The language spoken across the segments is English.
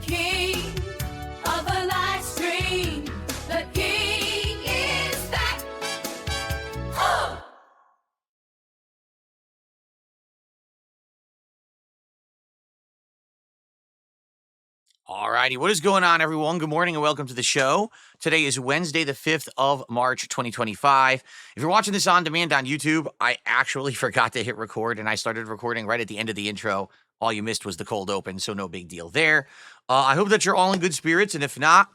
king of the live stream. The king is back. Oh! Alrighty, what is going on, everyone? Good morning and welcome to the show. Today is Wednesday, the 5th of March, 2025. If you're watching this on demand on YouTube, I actually forgot to hit record and I started recording right at the end of the intro. All you missed was the cold open, so no big deal there. I hope that you're all in good spirits, and if not,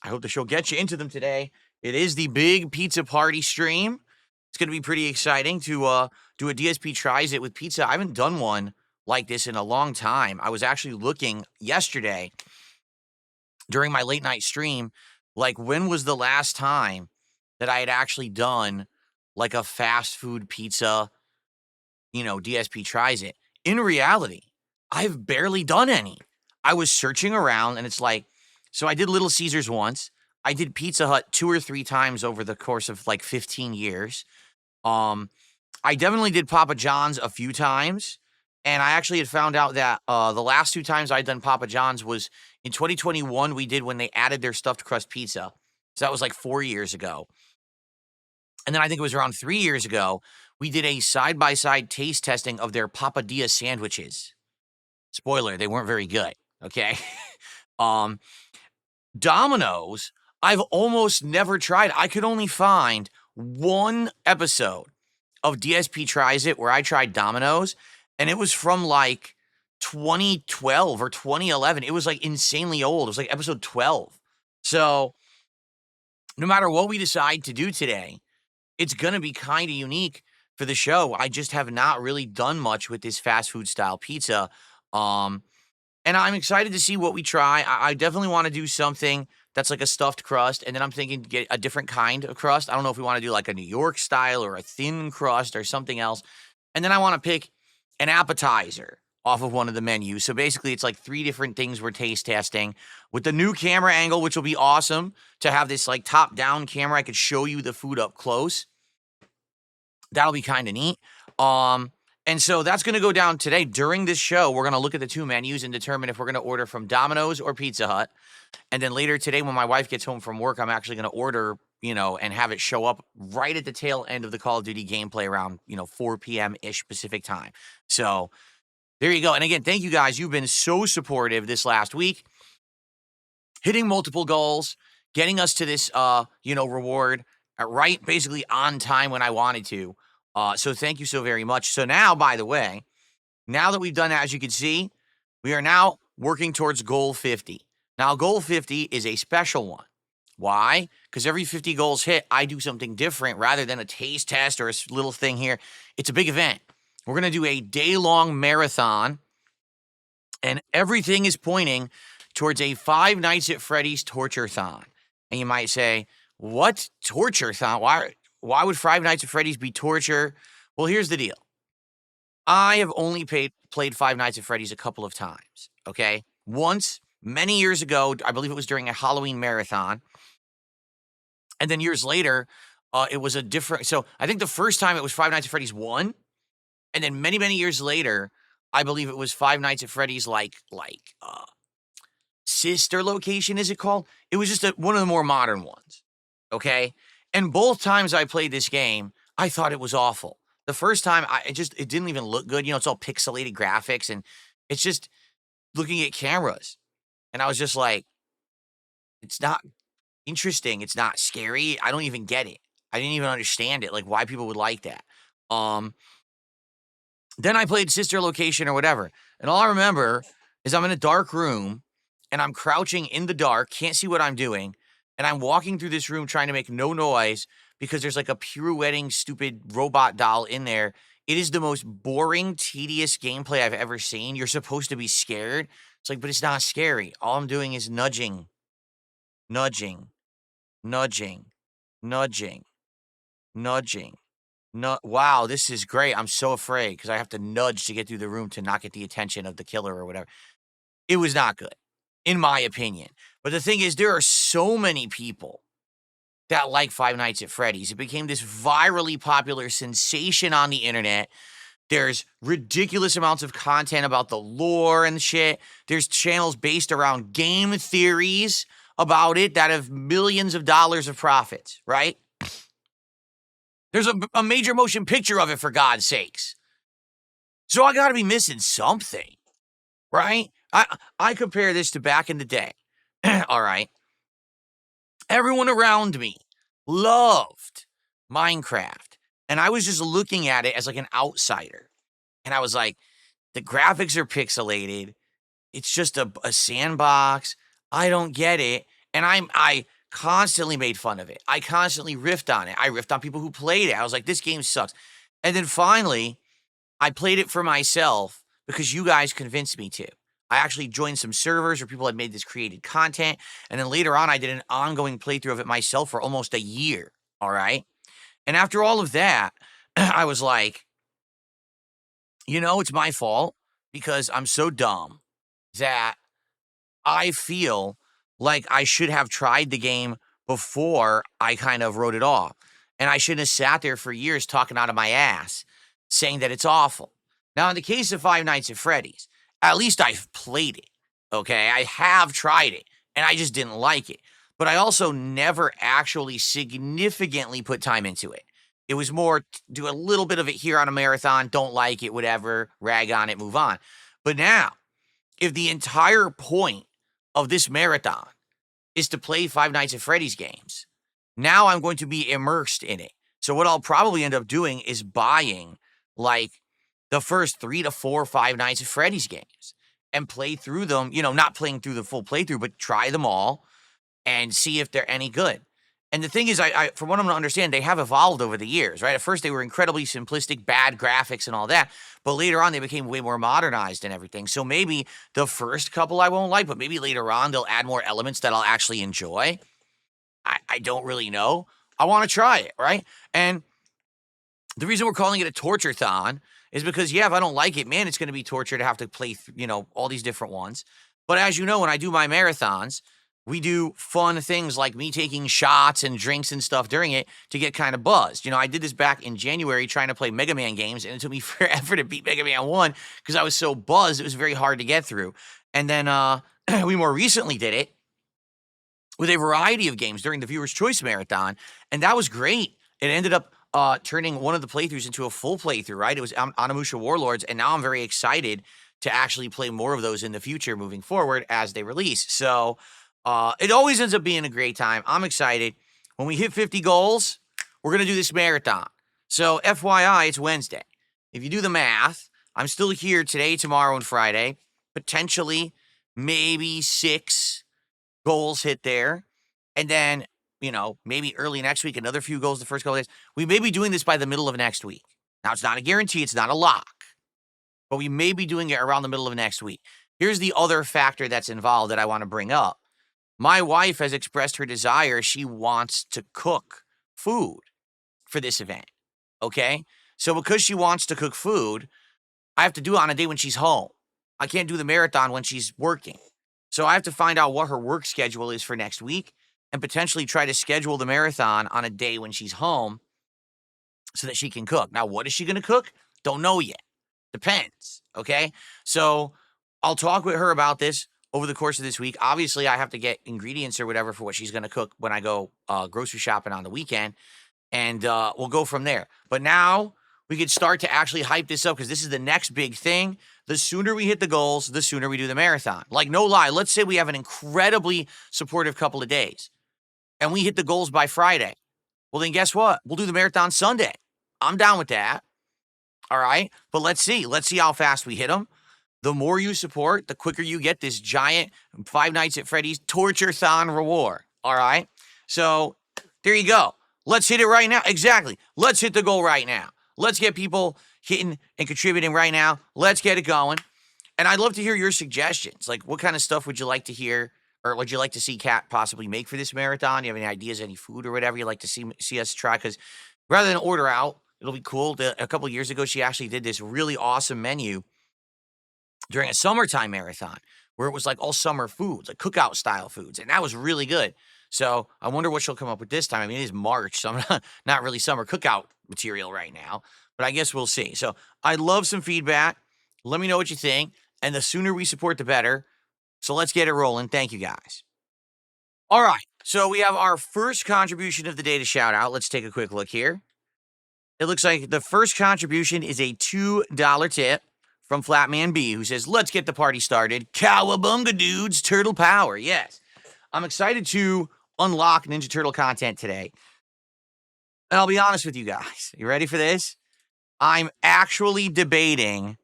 I hope the show gets you into them today. It is the big pizza party stream. It's going to be pretty exciting to do a DSP Tries It with pizza. I haven't done one like this in a long time. I was actually looking yesterday during my late night stream, like when was the last time that I had actually done like a fast food pizza, DSP Tries It. In reality, I've barely done any. I was searching around and it's like, so I did Little Caesars once. I did Pizza Hut 2 or 3 times over the course of like 15 years. I definitely did Papa John's a few times. And I actually had found out that the last 2 times I'd done Papa John's was in 2021, we did when they added their stuffed crust pizza. So that was like 4 years ago. And then I think it was around 3 years ago, we did a side-by-side taste testing of their Papadilla sandwiches. Spoiler, they weren't very good, okay? Domino's, I've almost never tried. I could only find one episode of DSP Tries It where I tried Domino's, and it was from like 2012 or 2011. It was like insanely old. It was like episode 12. So no matter what we decide to do today, it's going to be kind of unique for the show. I just have not really done much with this fast food style pizza. And I'm excited to see what we try. I definitely want to do something that's like a stuffed crust. And then I'm thinking to get a different kind of crust. I don't know if we want to do like a New York style or a thin crust or something else. And then I want to pick an appetizer off of one of the menus. So basically it's like 3 different things we're taste testing with the new camera angle, which will be awesome to have this like top down camera. I could show you the food up close. That'll be kind of neat. And so that's going to go down today. During this show, we're going to look at the 2 menus and determine if we're going to order from Domino's or Pizza Hut. And then later today, when my wife gets home from work, I'm actually going to order, and have it show up right at the tail end of the Call of Duty gameplay around, 4 p.m.-ish Pacific time. So there you go. And again, thank you guys. You've been so supportive this last week, hitting multiple goals, getting us to this, reward right basically on time when I wanted to. So thank you so very much. So now, by the way, now that we've done that, as you can see, we are now working towards goal 50. Now, goal 50 is a special one. Why? Because every 50 goals hit, I do something different rather than a taste test or a little thing here. It's a big event. We're going to do a day-long marathon, and everything is pointing towards a 5 Nights at Freddy's torture-thon. And you might say, what torture-thon? Why would 5 Nights at Freddy's be torture? Well, here's the deal. I have only played 5 Nights at Freddy's a couple of times, okay? Once, many years ago, I believe it was during a Halloween marathon. And then years later, it was a different... So I think the first time it was 5 Nights at Freddy's 1. And then many, many years later, I believe it was 5 Nights at Freddy's like sister location, is it called? It was just one of the more modern ones, okay? And both times I played this game, I thought it was awful. The first time, it didn't even look good. It's all pixelated graphics, and it's just looking at cameras. And I was just like, it's not interesting. It's not scary. I don't even get it. I didn't even understand it, like why people would like that. Then I played Sister Location or whatever. And all I remember is I'm in a dark room, and I'm crouching in the dark, can't see what I'm doing. And I'm walking through this room trying to make no noise because there's like a pirouetting stupid robot doll in there. It is the most boring, tedious gameplay I've ever seen. You're supposed to be scared. It's like, but it's not scary. All I'm doing is nudging, nudging, nudging, nudging, nudging. Wow, this is great. I'm so afraid because I have to nudge to get through the room to not get the attention of the killer or whatever. It was not good, in my opinion. But the thing is, there are so many people that like 5 Nights at Freddy's. It became this virally popular sensation on the internet There's ridiculous amounts of content about the lore and shit. There's channels based around game theories about it that have millions of dollars of profits, right? There's a major motion picture of it, for God's sakes. So I got to be missing something, right? I compare this to back in the day. All right. Everyone around me loved Minecraft, and I was just looking at it as like an outsider. And I was like, the graphics are pixelated. It's just a sandbox. I don't get it. And I constantly made fun of it. I constantly riffed on it. I riffed on people who played it. I was like, this game sucks. And then finally, I played it for myself because you guys convinced me to. I actually joined some servers where people had made this created content. And then later on, I did an ongoing playthrough of it myself for almost a year. All right. And after all of that, I was like, it's my fault because I'm so dumb that I feel like I should have tried the game before I kind of wrote it off. And I shouldn't have sat there for years talking out of my ass saying that it's awful. Now, in the case of Five Nights at Freddy's, at least I've played it, okay? I have tried it, and I just didn't like it. But I also never actually significantly put time into it. It was more do a little bit of it here on a marathon, don't like it, whatever, rag on it, move on. But now, if the entire point of this marathon is to play Five Nights at Freddy's games, now I'm going to be immersed in it. So what I'll probably end up doing is buying like the first 3 to 4 Five Nights at Freddy's games and play through them, not playing through the full playthrough, but try them all and see if they're any good. And the thing is, I from what I'm going to understand, they have evolved over the years, right? At first, they were incredibly simplistic, bad graphics and all that. But later on, they became way more modernized and everything. So maybe the first couple I won't like, but maybe later on, they'll add more elements that I'll actually enjoy. I don't really know. I want to try it, right? And the reason we're calling it a torture-thon is because, if I don't like it, man, it's going to be torture to have to play, all these different ones. But as you know, when I do my marathons, we do fun things like me taking shots and drinks and stuff during it to get kind of buzzed. I did this back in January trying to play Mega Man games, and it took me forever to beat Mega Man 1 because I was so buzzed. It was very hard to get through. And then we more recently did it with a variety of games during the Viewer's Choice Marathon, and that was great. It ended up turning one of the playthroughs into a full playthrough, right? It was Onimusha Warlords, and now I'm very excited to actually play more of those in the future moving forward as they release. So it always ends up being a great time. I'm excited. When we hit 50 goals, we're going to do this marathon. So FYI, it's Wednesday. If you do the math, I'm still here today, tomorrow, and Friday. Potentially, maybe 6 goals hit there. And then, maybe early next week, another few goals the first couple of days. We may be doing this by the middle of next week. Now, it's not a guarantee. It's not a lock. But we may be doing it around the middle of next week. Here's the other factor that's involved that I want to bring up. My wife has expressed her desire. She wants to cook food for this event, okay? So because she wants to cook food, I have to do it on a day when she's home. I can't do the marathon when she's working. So I have to find out what her work schedule is for next week and potentially try to schedule the marathon on a day when she's home so that she can cook. Now, what is she going to cook? Don't know yet. Depends, okay? So I'll talk with her about this over the course of this week. Obviously, I have to get ingredients or whatever for what she's going to cook when I go grocery shopping on the weekend, and we'll go from there. But now we could start to actually hype this up because this is the next big thing. The sooner we hit the goals, the sooner we do the marathon. Like, no lie, let's say we have an incredibly supportive couple of days, and we hit the goals by Friday. Well, then guess what? We'll do the marathon Sunday. I'm down with that. All right? But let's see. Let's see how fast we hit them. The more you support, the quicker you get this giant Five Nights at Freddy's torture-thon reward. All right? So there you go. Let's hit it right now. Exactly. Let's hit the goal right now. Let's get people hitting and contributing right now. Let's get it going. And I'd love to hear your suggestions. Like, what kind of stuff would you like to hear or would you like to see Kat possibly make for this marathon? Do you have any ideas, any food or whatever you'd like to see us try? Because rather than order out, it'll be cool. A couple of years ago, she actually did this really awesome menu during a summertime marathon where it was like all summer foods, like cookout style foods. And that was really good. So I wonder what she'll come up with this time. I mean, it is March, so I'm not really summer cookout material right now. but I guess we'll see. So I'd love some feedback. Let me know what you think. And the sooner we support, the better. So let's get it rolling. Thank you, guys. All right. So we have our first contribution of the day to shout out. Let's take a quick look here. It looks like the first contribution is a $2 tip from Flatman B, who says, let's get the party started. Cowabunga, dudes. Turtle power. Yes. I'm excited to unlock Ninja Turtle content today. And I'll be honest with you guys. You ready for this? I'm actually debating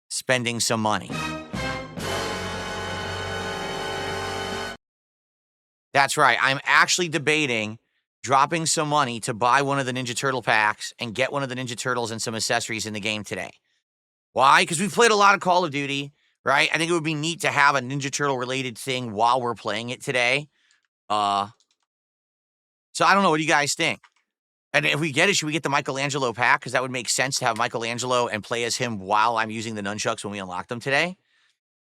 spending some money. That's right. I'm actually debating dropping some money to buy one of the Ninja Turtle packs and get one of the Ninja Turtles and some accessories in the game today. Why? Because we've played a lot of Call of Duty, right? I think it would be neat to have a Ninja Turtle related thing while we're playing it today. So I don't know. What do you guys think? And if we get it, should we get the Michelangelo pack? Because that would make sense to have Michelangelo and play as him while I'm using the nunchucks when we unlock them today.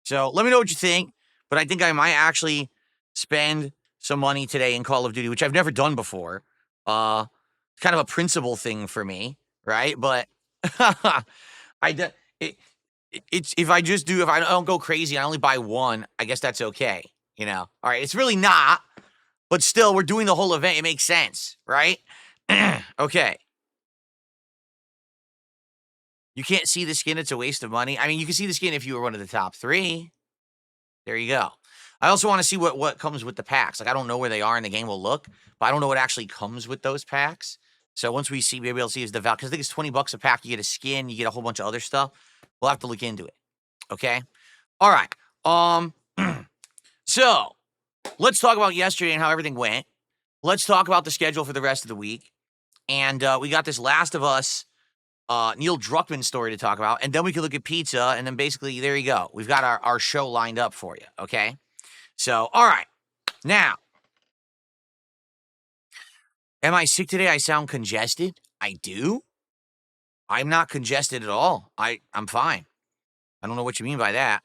So let me know what you think. But I think I might actually spend some money today in Call of Duty, which I've never done before. Kind of a principle thing for me, right? But if I don't go crazy, I only buy one, I guess that's okay. You know? All right, it's really not. But still, we're doing the whole event. It makes sense, right? Okay. You can't see the skin. It's a waste of money. I mean, you can see the skin if you were one of the top 3. There you go. I also want to see what comes with the packs. Like, I don't know where they are in the game. We'll look, but I don't know what actually comes with those packs. So once we see, maybe we'll see if the value, because I think it's $20 a pack. You get a skin, you get a whole bunch of other stuff. We'll have to look into it. Okay. All right. So let's talk about yesterday and how everything went. Let's talk about the schedule for the rest of the week. And we got this Last of Us Neil Druckmann story to talk about. And then we can look at pizza. And then basically, there you go. We've got our show lined up for you. Okay. So, all right. Now, am I sick today? I sound congested. I do. I'm not congested at all. I'm fine. I don't know what you mean by that.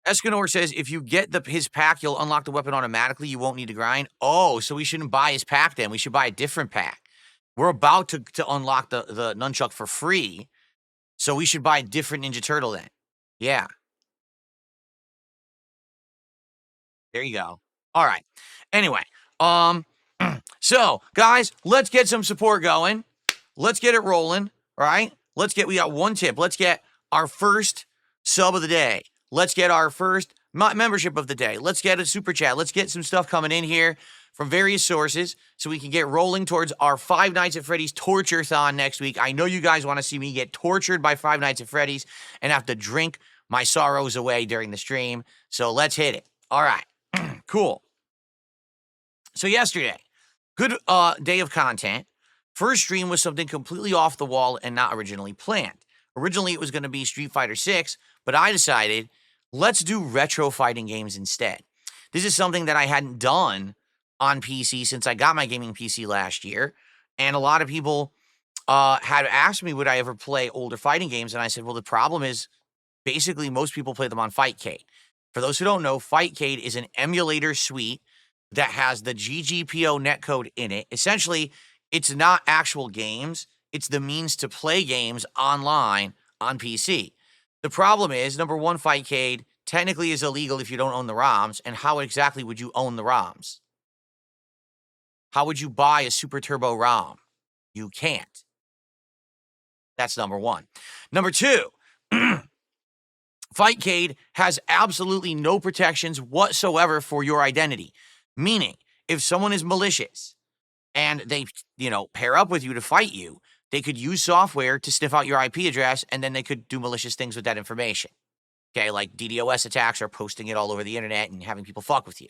Escanor says, if you get his pack, you'll unlock the weapon automatically. You won't need to grind. Oh, so we shouldn't buy his pack then. We should buy a different pack. We're about to unlock the nunchuck for free, so we should buy a different Ninja Turtle then. Yeah. There you go. All right. Anyway, so guys, let's get some support going. Let's get it rolling. All right. We got one tip. Let's get our first sub of the day. Let's get our first membership of the day. Let's get a super chat. Let's get some stuff coming in here from various sources so we can get rolling towards our Five Nights at Freddy's Torture-thon next week. I know you guys want to see me get tortured by Five Nights at Freddy's and have to drink my sorrows away during the stream. So let's hit it. All right. Cool. So yesterday, good day of content. First stream was something completely off the wall and not originally planned. Originally, it was going to be Street Fighter 6, but I decided, let's do retro fighting games instead. This is something that I hadn't done on PC since I got my gaming PC last year, and a lot of people had asked me, would I ever play older fighting games, and I said, well, the problem is, basically, most people play them on Fightcade. For those who don't know, Fightcade is an emulator suite that has the GGPO netcode in it. Essentially, it's not actual games. It's the means to play games online on PC. The problem is, number one, Fightcade technically is illegal if you don't own the ROMs. And how exactly would you own the ROMs? How would you buy a Super Turbo ROM? You can't. That's number one. Number two, Fightcade has absolutely no protections whatsoever for your identity. Meaning, if someone is malicious and they, pair up with you to fight you, they could use software to sniff out your IP address, and then they could do malicious things with that information. Okay, like DDoS attacks or posting it all over the internet and having people fuck with you.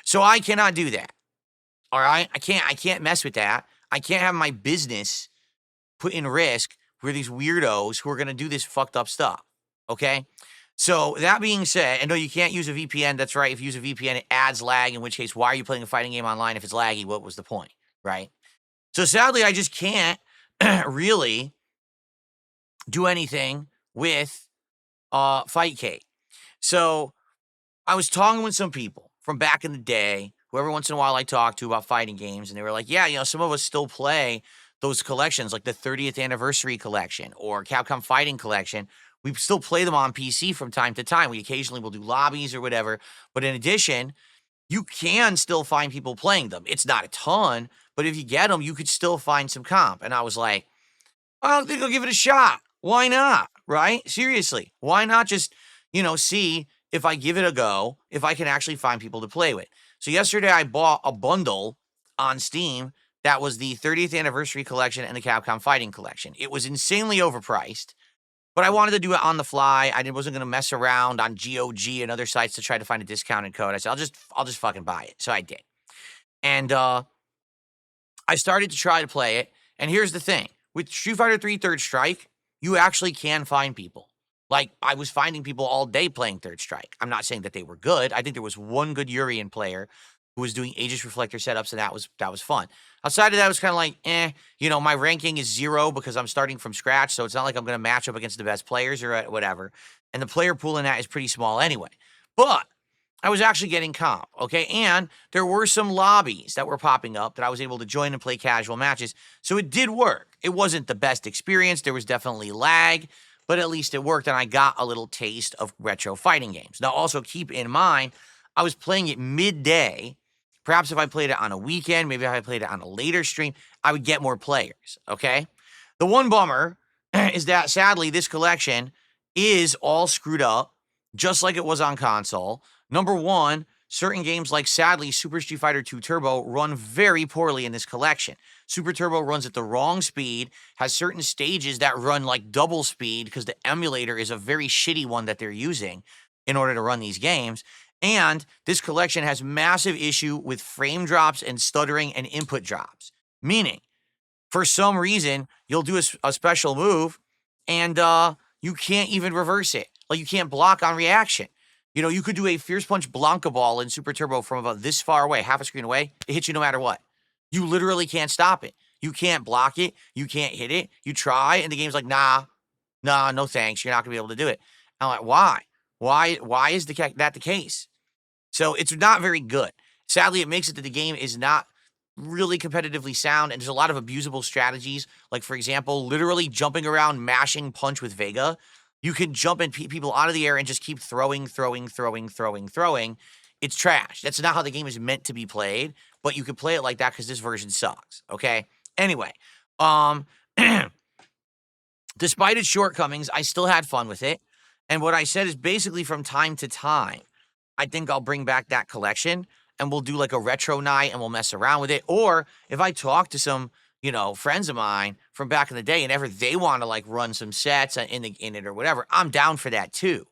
So I cannot do that. All right? I can't mess with that. I can't have my business put in risk for these weirdos who are going to do this fucked up stuff. Okay? So that being said, and no, you can't use a VPN. That's right. If you use a VPN, it adds lag, in which case, why are you playing a fighting game online if it's laggy? What was the point? Right? So sadly, I just can't really do anything with Fightcade. So I was talking with some people from back in the day who every once in a while I talk to about fighting games, and they were like, yeah, some of us still play those collections, like the 30th anniversary collection or Capcom Fighting Collection. We still play them on PC from time to time. We occasionally will do lobbies or whatever. But in addition, you can still find people playing them. It's not a ton, but if you get them, you could still find some comp. And I was like, I think I'll give it a shot. Why not? Right? Seriously. Why not just, see if I give it a go, if I can actually find people to play with. So yesterday I bought a bundle on Steam that was the 30th anniversary collection and the Capcom Fighting Collection. It was insanely overpriced, but I wanted to do it on the fly. I wasn't going to mess around on GOG and other sites to try to find a discounted code. I said, I'll just fucking buy it. So I did. And I started to try to play it. And here's the thing. With Street Fighter 3 Third Strike, you actually can find people. Like, I was finding people all day playing Third Strike. I'm not saying that they were good. I think there was one good Urian player who was doing Aegis Reflector setups, and that was fun. Outside of that, it was kind of like, my ranking is 0 because I'm starting from scratch, so it's not like I'm going to match up against the best players or whatever. And the player pool in that is pretty small anyway. But I was actually getting comp, okay? And there were some lobbies that were popping up that I was able to join and play casual matches. So it did work. It wasn't the best experience. There was definitely lag, but at least it worked, and I got a little taste of retro fighting games. Now, also keep in mind, I was playing it midday. Perhaps if I played it on a weekend, maybe if I played it on a later stream, I would get more players, okay? The one bummer is that, sadly, this collection is all screwed up, just like it was on console. Number one, certain games like, sadly, Super Street Fighter 2 Turbo run very poorly in this collection. Super Turbo runs at the wrong speed, has certain stages that run like double speed because the emulator is a very shitty one that they're using in order to run these games. And this collection has massive issue with frame drops and stuttering and input drops. Meaning, for some reason, you'll do a special move and you can't even reverse it. Like, you can't block on reaction. You could do a Fierce Punch Blanca Ball in Super Turbo from about this far away, half a screen away. It hits you no matter what. You literally can't stop it. You can't block it. You can't hit it. You try, and the game's like, nah, no thanks. You're not going to be able to do it. I'm like, why? Why is that the case? So it's not very good. Sadly, it makes it that the game is not really competitively sound, and there's a lot of abusable strategies. Like, for example, literally jumping around, mashing punch with Vega. You can jump and people out of the air and just keep throwing. It's trash. That's not how the game is meant to be played, but you can play it like that because this version sucks, okay? Anyway, despite its shortcomings, I still had fun with it. And what I said is basically from time to time, I think I'll bring back that collection and we'll do like a retro night and we'll mess around with it. Or if I talk to some, friends of mine from back in the day and ever they want to like run some sets in it or whatever, I'm down for that too.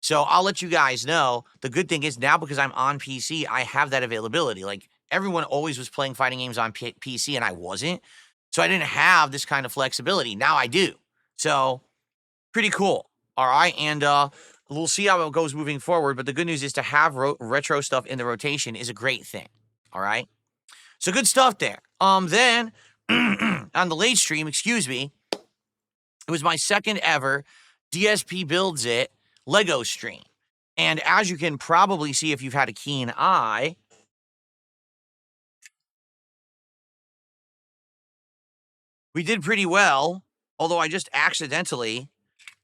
So I'll let you guys know. The good thing is now because I'm on PC, I have that availability. Like, everyone always was playing fighting games on PC and I wasn't. So I didn't have this kind of flexibility. Now I do. So pretty cool. All right. And we'll see how it goes moving forward. But the good news is to have retro stuff in the rotation is a great thing. All right. So good stuff there. Then on the late stream, it was my second ever DSP Builds It Lego stream. And as you can probably see if you've had a keen eye, we did pretty well, although I just accidentally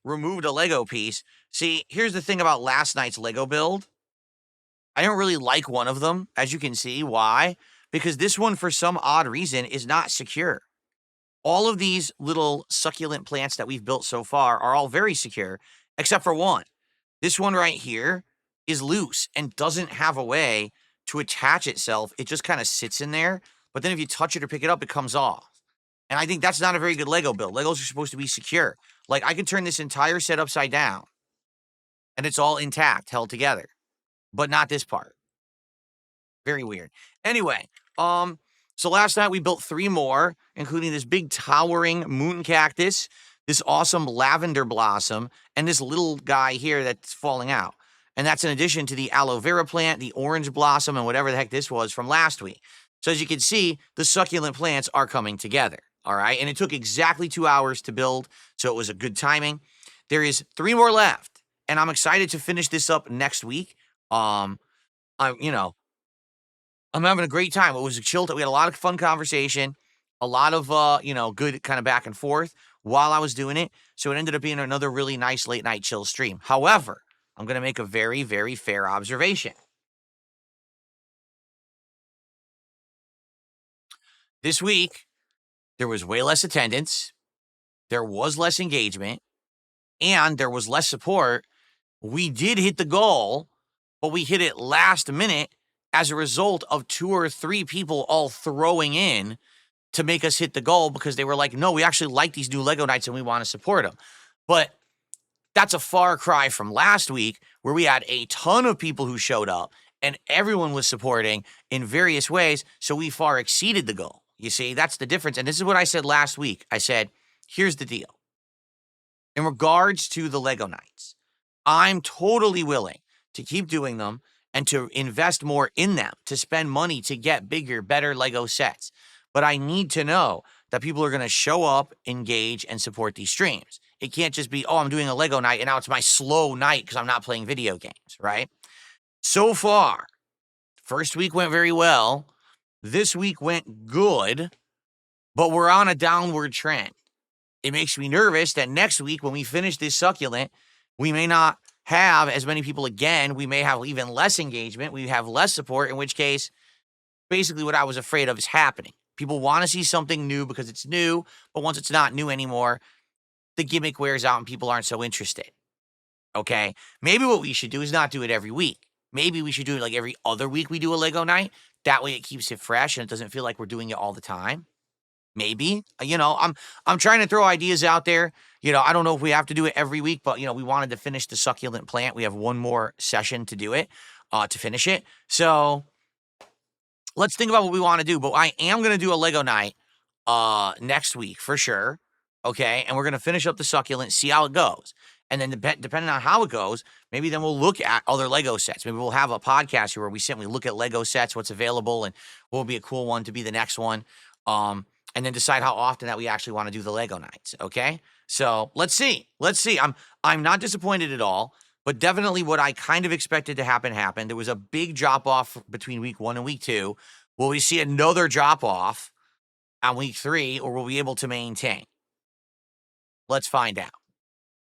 removed a Lego piece. See, here's the thing about last night's Lego build. I don't really like one of them, as you can see. Why? Because this one, for some odd reason, is not secure. All of these little succulent plants that we've built so far are all very secure, except for one. This one right here is loose and doesn't have a way to attach itself. It just kind of sits in there, but then if you touch it or pick it up, it comes off. And I think that's not a very good Lego build. Legos are supposed to be secure. Like, I can turn this entire set upside down, and it's all intact, held together, but not this part. Very weird. Anyway, so last night we built 3 more, including this big towering moon cactus, this awesome lavender blossom, and this little guy here that's falling out. And that's in addition to the aloe vera plant, the orange blossom, and whatever the heck this was from last week. So as you can see, the succulent plants are coming together, all right? And it took exactly 2 hours to build, so it was a good timing. There is 3 more left, and I'm excited to finish this up next week. I'm having a great time. It was a chill. We had a lot of fun conversation, a lot of good kind of back and forth while I was doing it. So it ended up being another really nice late night chill stream. However, I'm going to make a very, very fair observation. This week, there was way less attendance, there was less engagement, and there was less support. We did hit the goal, but we hit it last minute as a result of 2 or 3 people all throwing in to make us hit the goal because they were like, no, we actually like these new Lego nights and we want to support them. But that's a far cry from last week where we had a ton of people who showed up and everyone was supporting in various ways. So we far exceeded the goal. You see, that's the difference. And this is what I said last week. I said, here's the deal. In regards to the Lego nights, I'm totally willing to keep doing them and to invest more in them, to spend money to get bigger, better Lego sets. But I need to know that people are going to show up, engage, and support these streams. It can't just be, oh, I'm doing a Lego night and now it's my slow night because I'm not playing video games, right? So far, first week went very well. This week went good, but we're on a downward trend. It makes me nervous that next week when we finish this succulent, we may not have as many people again. We may have even less engagement. We have less support, in which case, basically what I was afraid of is happening. People want to see something new because it's new, but once it's not new anymore, the gimmick wears out and people aren't so interested. Okay? Maybe what we should do is not do it every week. Maybe we should do it like every other week we do a Lego night. That way it keeps it fresh and it doesn't feel like we're doing it all the time. Maybe, I'm trying to throw ideas out there. I don't know if we have to do it every week, but we wanted to finish the succulent plant. We have one more session to do it, to finish it. So let's think about what we want to do. But I am going to do a Lego night, next week for sure. Okay. And we're going to finish up the succulent, see how it goes. And then depending on how it goes, maybe then we'll look at other Lego sets. Maybe we'll have a podcast here where we simply look at Lego sets, what's available, and what will be a cool one to be the next one. And then decide how often that we actually want to do the Lego nights. Okay. So let's see. I'm not disappointed at all, but definitely what I kind of expected to happen happened. There was a big drop off between week 1 and week 2. Will we see another drop off on week 3, or will we be able to maintain? Let's find out.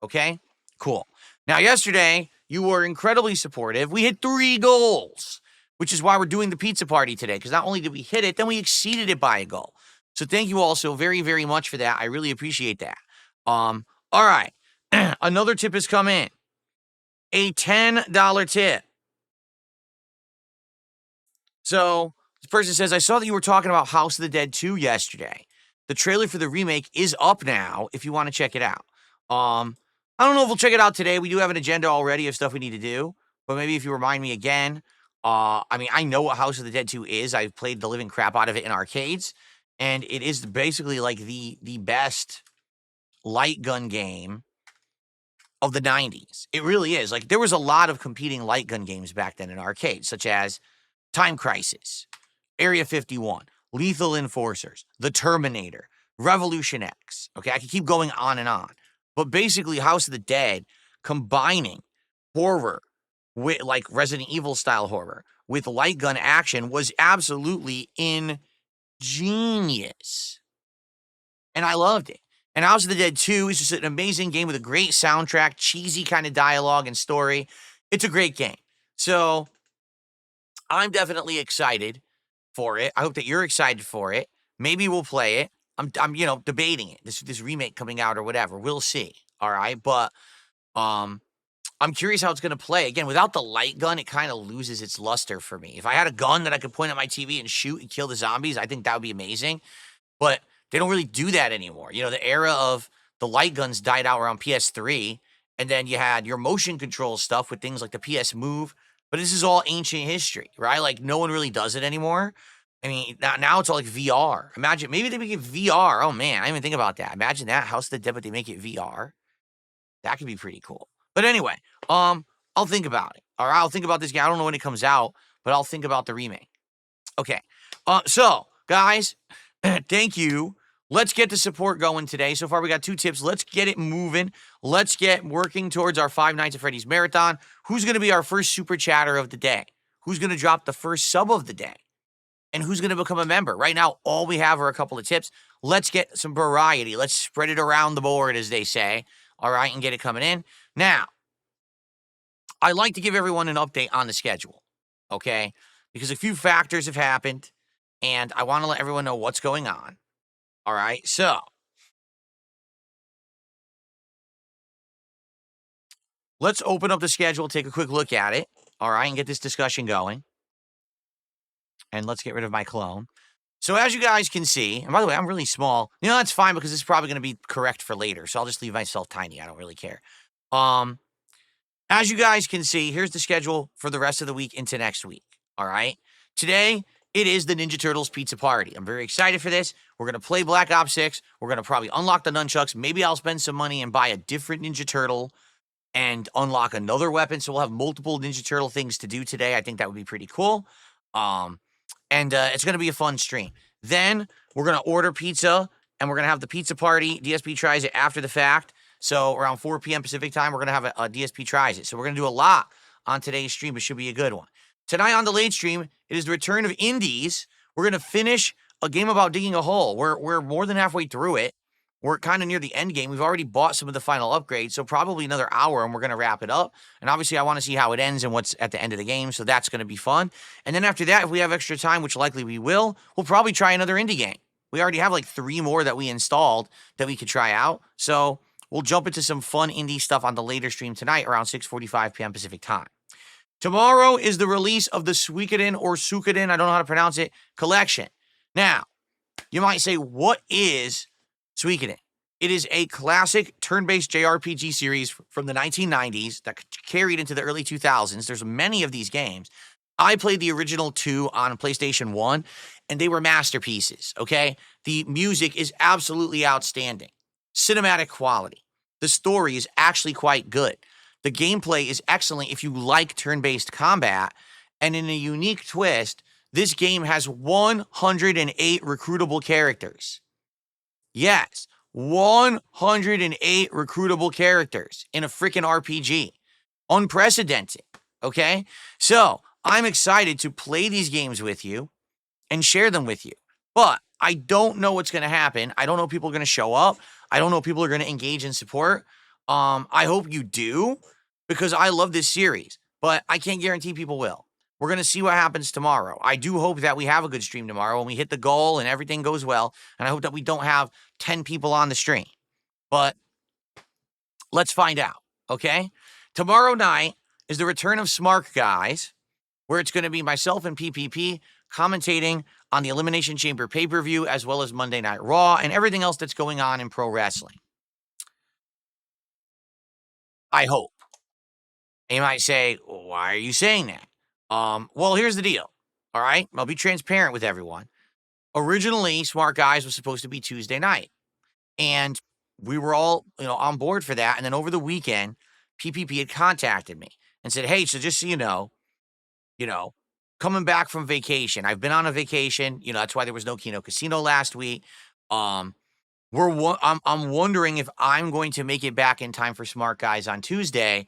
Okay. Cool. Now, yesterday you were incredibly supportive. We hit 3 goals, which is why we're doing the pizza party today. Because not only did we hit it, then we exceeded it by a goal. So thank you all so very, very much for that. I really appreciate that. All right. Another tip has come in. A $10 tip. So this person says, I saw that you were talking about House of the Dead 2 yesterday. The trailer for the remake is up now if you want to check it out. I don't know if we'll check it out today. We do have an agenda already of stuff we need to do. But maybe if you remind me again. I know what House of the Dead 2 is. I've played the living crap out of it in arcades. And it is basically like the best light gun game of the 90s. It really is. Like, there was a lot of competing light gun games back then in arcades, such as Time Crisis, Area 51, Lethal Enforcers, The Terminator, Revolution X. Okay, I could keep going on and on. But basically, House of the Dead combining horror with, like, Resident Evil style horror with light gun action was absolutely genius. And I loved it. And House of the Dead 2 is just an amazing game with a great soundtrack, cheesy kind of dialogue and story. It's a great game. So I'm definitely excited for it. I hope that you're excited for it. Maybe we'll play it. I'm debating it. This remake coming out or whatever. We'll see. All right. But I'm curious how it's going to play. Again, without the light gun, it kind of loses its luster for me. If I had a gun that I could point at my TV and shoot and kill the zombies, I think that would be amazing. But they don't really do that anymore. The era of the light guns died out around PS3, and then you had your motion control stuff with things like the PS Move. But this is all ancient history, right? Like, no one really does it anymore. I mean, now it's all like VR. Imagine, maybe they make it VR. Oh, man, I didn't even think about that. Imagine that, House of the Dead, but they make it VR. That could be pretty cool. But anyway, I'll think about it. All right, I'll think about this game. I don't know when it comes out, but I'll think about the remake. Okay. So, guys, thank you. Let's get the support going today. So far, we got 2 tips. Let's get it moving. Let's get working towards our 5 Nights at Freddy's Marathon. Who's going to be our first super chatter of the day? Who's going to drop the first sub of the day? and who's going to become a member. Right now, all we have are a couple of tips. Let's get some variety. Let's spread it around the board, as they say, all right, and get it coming in. Now, I like to give everyone an update on the schedule, okay? Because a few factors have happened, and I want to let everyone know what's going on, all right? So, let's open up the schedule, take a quick look at it, all right, and get this discussion going. And let's get rid of my clone. So as you guys can see, and by the way, I'm really small. You know, that's fine because this is probably going to be correct for later. So I'll just leave myself tiny. I don't really care. As you guys can see, here's the schedule for the rest of the week into next week. All right. Today, it is the Ninja Turtles Pizza Party. I'm very excited for this. We're going to play Black Ops 6. We're going to probably unlock the nunchucks. Maybe I'll spend some money and buy a different Ninja Turtle and unlock another weapon. So we'll have multiple Ninja Turtle things to do today. I think that would be pretty cool. And it's going to be a fun stream. Then we're going to order pizza, and we're going to have the pizza party. DSP tries it after the fact. So around 4 p.m. Pacific time, we're going to have a DSP tries it. So we're going to do a lot on today's stream. It should be a good one. Tonight on the late stream, it is the return of Indies. We're going to finish a game about digging a hole. We're more than halfway through it. We're kind of near the end game. We've already bought some of the final upgrades, so probably another hour, and we're going to wrap it up. And obviously, I want to see how it ends and what's at the end of the game, so that's going to be fun. And then after that, if we have extra time, which likely we will, we'll probably try another indie game. We already have like 3 more that we installed that we could try out, so we'll jump into some fun indie stuff on the later stream tonight around 6:45 p.m. Pacific time. Tomorrow is the release of the Suikoden or Suikoden, I don't know how to pronounce it, collection. Now, you might say, what is Suikoden? It is a classic turn-based JRPG series from the 1990s that carried into the early 2000s. There's many of these games. I played the original 2 on PlayStation 1, and they were masterpieces, okay? The music is absolutely outstanding. Cinematic quality. The story is actually quite good. The gameplay is excellent if you like turn-based combat, and in a unique twist, this game has 108 recruitable characters. Yes, 108 recruitable characters in a freaking RPG. Unprecedented, okay? So, I'm excited to play these games with you and share them with you. But I don't know what's going to happen. I don't know if people are going to show up. I don't know if people are going to engage in support. I hope you do because I love this series, but I can't guarantee people will. We're going to see what happens tomorrow. I do hope that we have a good stream tomorrow and we hit the goal and everything goes well. And I hope that we don't have 10 people on the stream. But let's find out, okay? Tomorrow night is the return of Smart Guys, where it's going to be myself and PPP commentating on the Elimination Chamber pay-per-view as well as Monday Night Raw and everything else that's going on in pro wrestling. I hope. And you might say, why are you saying that? Well, here's the deal. All right. I'll be transparent with everyone. Originally, Smart Guys was supposed to be Tuesday night. And we were all, on board for that. And then over the weekend, PPP had contacted me and said, hey, so just so you know, coming back from vacation. I've been on a vacation. That's why there was no Kino Casino last week. I'm wondering if I'm going to make it back in time for Smart Guys on Tuesday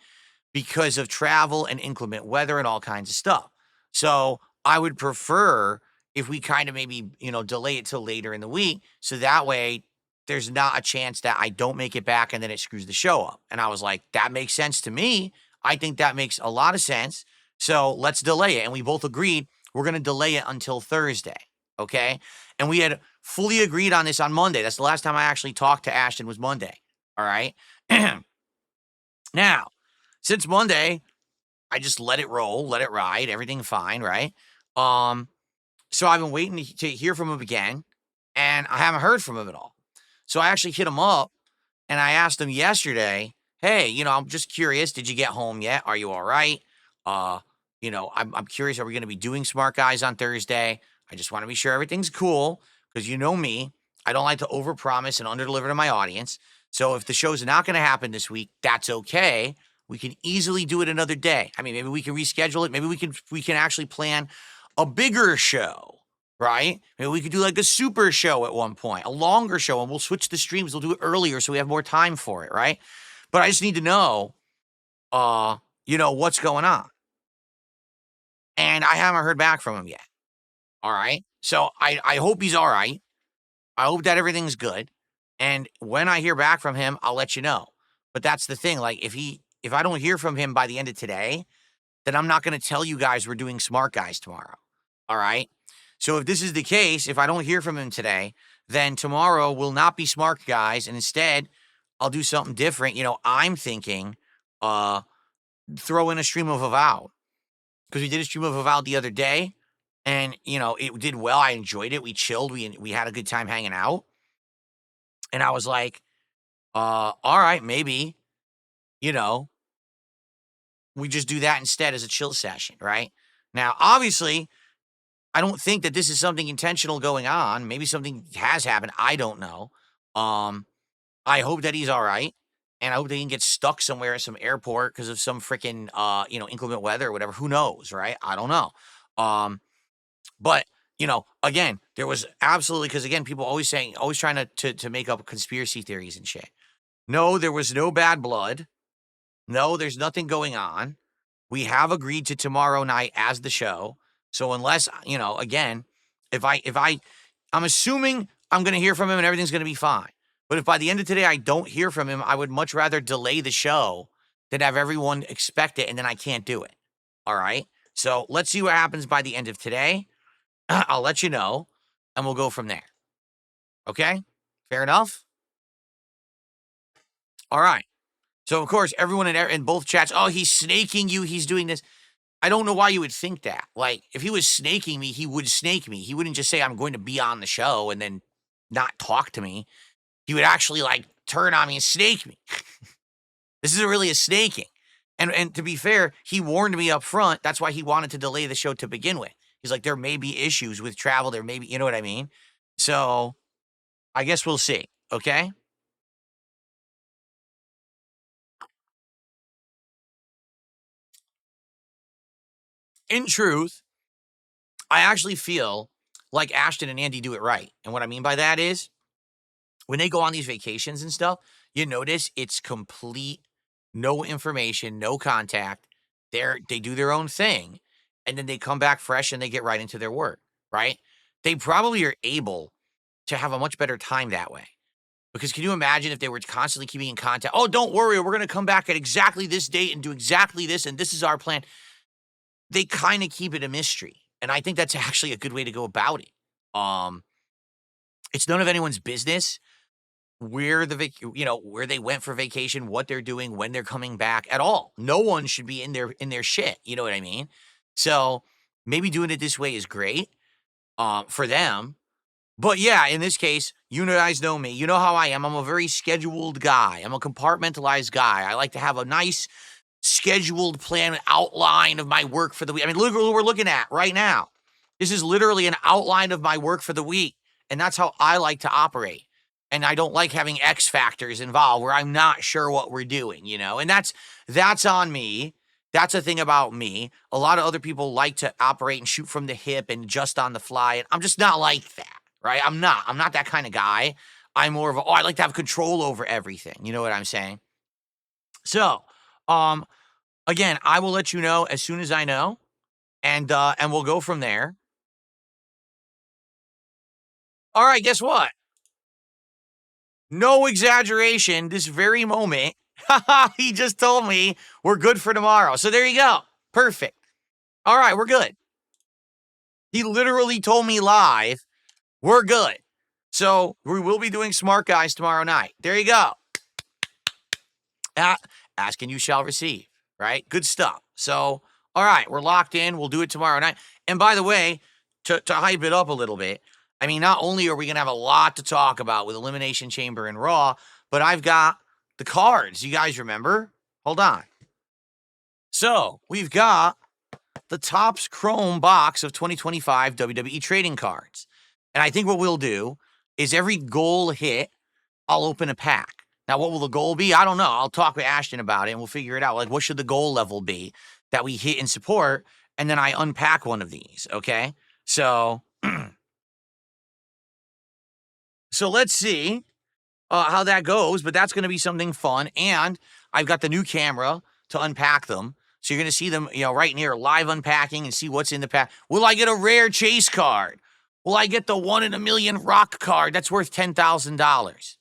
because of travel and inclement weather and all kinds of stuff. So I would prefer if we kind of maybe, delay it till later in the week. So that way there's not a chance that I don't make it back and then it screws the show up. And I was like, that makes sense to me. I think that makes a lot of sense. So let's delay it. And we both agreed we're going to delay it until Thursday. Okay. And we had fully agreed on this on Monday. That's the last time I actually talked to Ashton was Monday. All right. Now, since Monday, I just let it roll, let it ride, everything fine, right? So I've been waiting to hear from him again, and I haven't heard from him at all. So I actually hit him up, and I asked him yesterday, hey, I'm just curious, did you get home yet? Are you all right? I'm curious, are we going to be doing Smart Guys on Thursday? I just want to be sure everything's cool, because you know me, I don't like to overpromise and underdeliver to my audience. So if the show's not going to happen this week, that's okay. We can easily do it another day. I mean, maybe we can reschedule it. Maybe we can actually plan a bigger show, right? Maybe we could do like a super show at one point, a longer show, and we'll switch the streams. We'll do it earlier so we have more time for it, right? But I just need to know, what's going on. And I haven't heard back from him yet. All right. So I hope he's all right. I hope that everything's good. And when I hear back from him, I'll let you know. But that's the thing. Like if I don't hear from him by the end of today, then I'm not going to tell you guys we're doing Smart Guys tomorrow. All right. So if this is the case, if I don't hear from him today, then tomorrow will not be Smart Guys. And instead, I'll do something different. I'm thinking throw in a stream of Avowed because we did a stream of Avowed the other day. And, it did well. I enjoyed it. We chilled. We had a good time hanging out. And I was like, all right, maybe, we just do that instead as a chill session, right? Now, obviously, I don't think that this is something intentional going on. Maybe something has happened. I don't know. I hope that he's all right. And I hope that he can get stuck somewhere at some airport because of some freaking, inclement weather or whatever. Who knows, right? I don't know. But again, there was absolutely, because again, people always trying to make up conspiracy theories and shit. No, there was no bad blood. No, there's nothing going on. We have agreed to tomorrow night as the show. So unless, again, I'm assuming I'm going to hear from him and everything's going to be fine. But if by the end of today I don't hear from him, I would much rather delay the show than have everyone expect it and then I can't do it. All right. So let's see what happens by the end of today. I'll let you know and we'll go from there. Okay. Fair enough. All right. So of course, everyone in both chats, oh, he's snaking you. He's doing this. I don't know why you would think that. Like, if he was snaking me, he would snake me. He wouldn't just say, I'm going to be on the show and then not talk to me. He would actually, turn on me and snake me. This isn't really a snaking. And to be fair, he warned me up front. That's why he wanted to delay the show to begin with. He's like, there may be issues with travel. There may be, you know what I mean? So, I guess we'll see. Okay? In truth, I actually feel like Ashton and Andy do it right. And what I mean by that is, when they go on these vacations and stuff, you notice it's complete, no information, no contact. They do their own thing, and then they come back fresh and they get right into their work, right? They probably are able to have a much better time that way. Because can you imagine if they were constantly keeping in contact? Oh, don't worry, we're going to come back at exactly this date and do exactly this, and this is our plan. They kind of keep it a mystery, and I think that's actually a good way to go about it. It's none of anyone's business where where they went for vacation, what they're doing, when they're coming back at all. No one should be in their shit. You know what I mean? So maybe doing it this way is great for them. But yeah, in this case, you guys know me. You know how I am. I'm a very scheduled guy. I'm a compartmentalized guy. I like to have a nice scheduled plan outline of my work for the week. I mean, look what we're looking at right now. This is literally an outline of my work for the week. And that's how I like to operate. And I don't like having X factors involved where I'm not sure what we're doing, and that's on me. That's a thing about me. A lot of other people like to operate and shoot from the hip and just on the fly. And I'm just not like that, right? I'm not that kind of guy. I'm more of I like to have control over everything. You know what I'm saying? So, again, I will let you know as soon as I know, and we'll go from there. All right, guess what? No exaggeration, this very moment, he just told me we're good for tomorrow. So there you go. Perfect. All right, we're good. He literally told me live, we're good. So we will be doing Smart Guys tomorrow night. There you go. Ask and you shall receive, right? Good stuff. So, all right, we're locked in. We'll do it tomorrow night. And by the way, to hype it up a little bit, I mean, not only are we going to have a lot to talk about with Elimination Chamber and Raw, but I've got the cards. You guys remember? Hold on. So we've got the Topps Chrome box of 2025 WWE trading cards. And I think what we'll do is every goal hit, I'll open a pack. Now, what will the goal be? I don't know. I'll talk with Ashton about it and we'll figure it out. Like, what should the goal level be that we hit in support? And then I unpack one of these, okay? So... So let's see how that goes, but that's going to be something fun. And I've got the new camera to unpack them. So you're going to see them, right near live unpacking and see what's in the pack. Will I get a rare chase card? Will I get the 1 in a million rock card that's worth $10,000?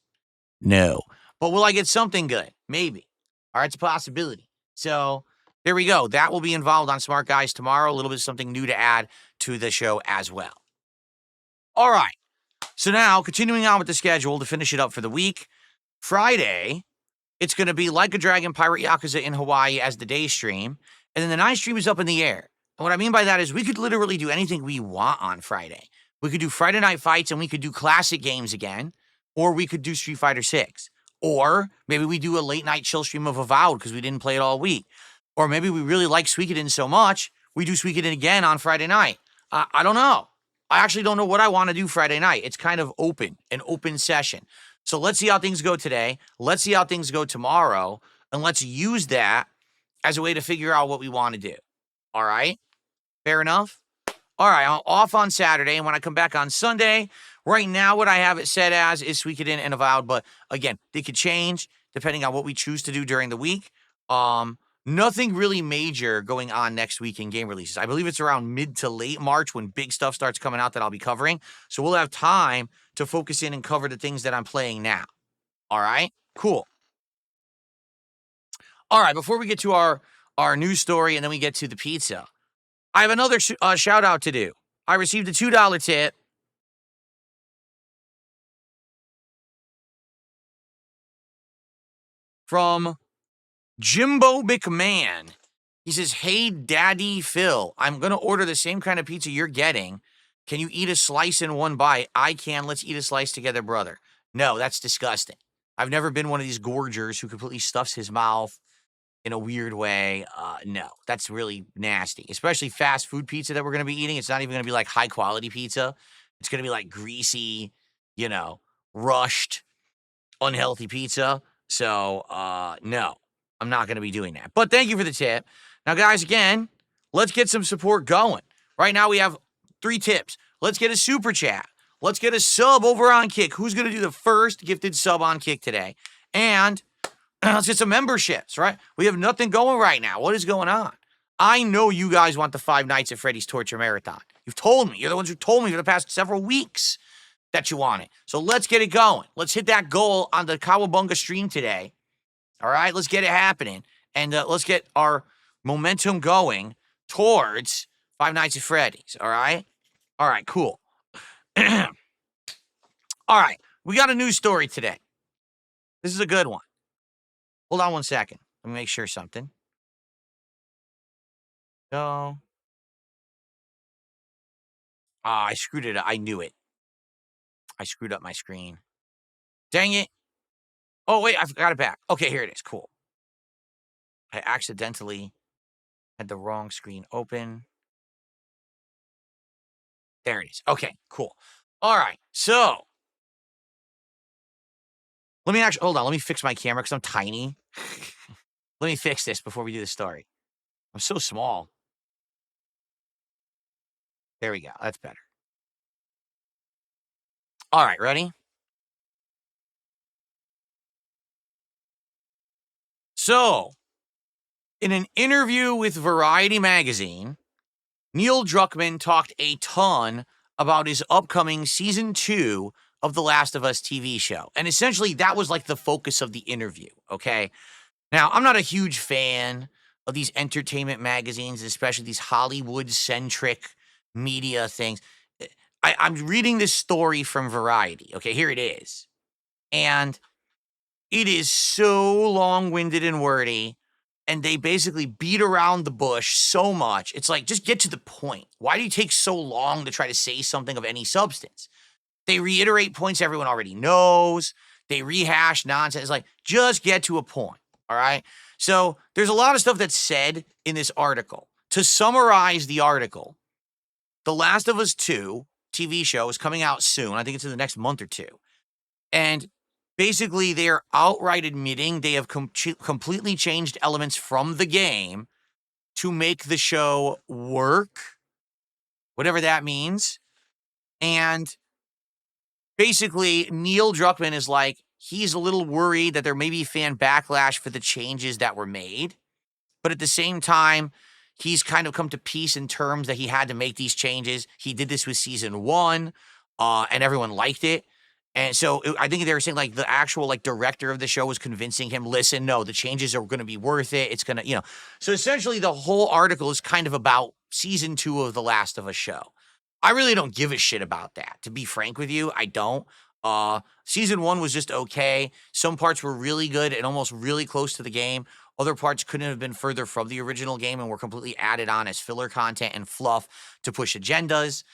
No. But will I get something good? Maybe. All right, it's a possibility. So there we go. That will be involved on Smart Guys tomorrow. A little bit of something new to add to the show as well. All right. So now, continuing on with the schedule to finish it up for the week, Friday, it's going to be Like a Dragon Pirate Yakuza in Hawaii as the day stream, and then the night stream is up in the air. And what I mean by that is we could literally do anything we want on Friday. We could do Friday night fights, and we could do classic games again, or we could do Street Fighter 6. Or maybe we do a late night chill stream of Avowed because we didn't play it all week. Or maybe we really like Suikoden so much, we do Suikoden again on Friday night. I don't know. I actually don't know what I want to do Friday night. It's kind of an open session. So let's see how things go today. Let's see how things go tomorrow. And let's use that as a way to figure out what we want to do. All right? Fair enough? All right, I'm off on Saturday. And when I come back on Sunday, right now what I have it set as is Suikoden and Avowed. But again, they could change depending on what we choose to do during the week. Nothing really major going on next week in game releases. I believe it's around mid to late March when big stuff starts coming out that I'll be covering. So we'll have time to focus in and cover the things that I'm playing now. All right? Cool. All right, before we get to our news story and then we get to the pizza, I have another shout out to do. I received a $2 tip from Jimbo McMahon. He says, "Hey, Daddy Phil, I'm going to order the same kind of pizza you're getting. Can you eat a slice in one bite? I can. Let's eat a slice together, brother." No, that's disgusting. I've never been one of these gorgers who completely stuffs his mouth in a weird way. No, that's really nasty, especially fast food pizza that we're going to be eating. It's not even going to be like high quality pizza. It's going to be like greasy, rushed, unhealthy pizza. So, no, I'm not going to be doing that. But thank you for the tip. Now, guys, again, let's get some support going. Right now, we have 3 tips. Let's get a super chat. Let's get a sub over on Kick. Who's going to do the first gifted sub on Kick today? And let's get some memberships, right? We have nothing going right now. What is going on? I know you guys want the 5 Nights at Freddy's Torture Marathon. You've told me. You're the ones who told me for the past several weeks that you want it. So let's get it going. Let's hit that goal on the Kawabunga stream today. All right, let's get it happening. And let's get our momentum going towards 5 Nights at Freddy's. All right? All right, cool. All right, we got a news story today. This is a good one. Hold on one second. Let me make sure something. Go. I screwed it up. I knew it. I screwed up my screen. Dang it. Oh, wait, I got it back. Okay, here it is. Cool. I accidentally had the wrong screen open. There it is. Okay, cool. All right, so hold on. Let me fix my camera because I'm tiny. Let me fix this before we do the story. I'm so small. There we go. That's better. All right, ready? So, in an interview with Variety magazine, Neil Druckmann talked a ton about his upcoming season 2 of The Last of Us TV show. And essentially, that was like the focus of the interview, okay? Now, I'm not a huge fan of these entertainment magazines, especially these Hollywood-centric media things. I'm reading this story from Variety. Okay, here it is. And it is so long-winded and wordy, and they basically beat around the bush so much. It's like, just get to the point. Why do you take so long to try to say something of any substance? They reiterate points everyone already knows. They rehash nonsense. It's like, just get to a point, all right? So there's a lot of stuff that's said in this article. To summarize the article, The Last of Us 2 TV show is coming out soon. I think it's in the next month or two. And basically, they're outright admitting they have completely changed elements from the game to make the show work, whatever that means. And basically, Neil Druckmann is like, he's a little worried that there may be fan backlash for the changes that were made. but at the same time, he's kind of come to peace in terms that he had to make these changes. He did this with season 1, and everyone liked it. And so I think they were saying like the actual like director of the show was convincing him, listen, no, the changes are going to be worth it. It's going to, So essentially the whole article is kind of about season 2 of The Last of Us show. I really don't give a shit about that. To be frank with you, I don't. Season 1 was just okay. Some parts were really good and almost really close to the game. Other parts couldn't have been further from the original game and were completely added on as filler content and fluff to push agendas.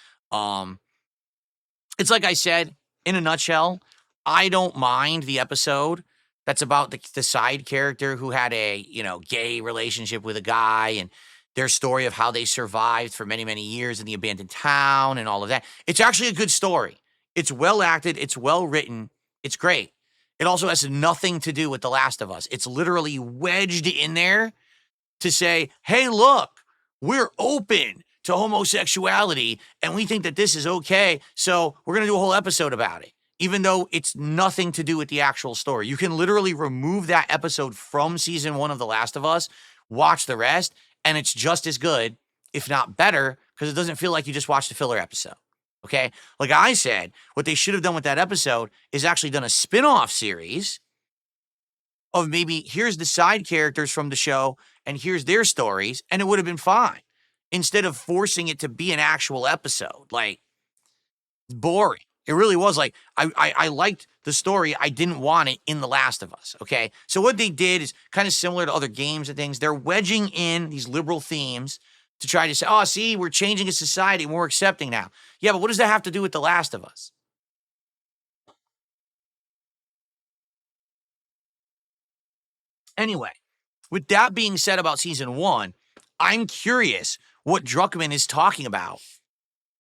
It's like I said, in a nutshell, I don't mind the episode that's about the side character who had a, gay relationship with a guy and their story of how they survived for many, many years in the abandoned town and all of that. It's actually a good story. It's well acted. It's well written. It's great. It also has nothing to do with The Last of Us. It's literally wedged in there to say, hey, look, we're open to homosexuality and we think that this is okay. So we're going to do a whole episode about it, even though it's nothing to do with the actual story. You can literally remove that episode from season 1 of The Last of Us, watch the rest, and it's just as good, if not better, because it doesn't feel like you just watched a filler episode. Okay? Like I said, what they should have done with that episode is actually done a spin-off series of maybe here's the side characters from the show and here's their stories, and it would have been fine. Instead of forcing it to be an actual episode. Like, it's boring. It really was. Like, I liked the story. I didn't want it in The Last of Us, okay? So what they did is kind of similar to other games and things. They're wedging in these liberal themes to try to say, oh, see, we're changing a society and we're accepting now. Yeah, but what does that have to do with The Last of Us? Anyway, with that being said about season 1, I'm curious what Druckmann is talking about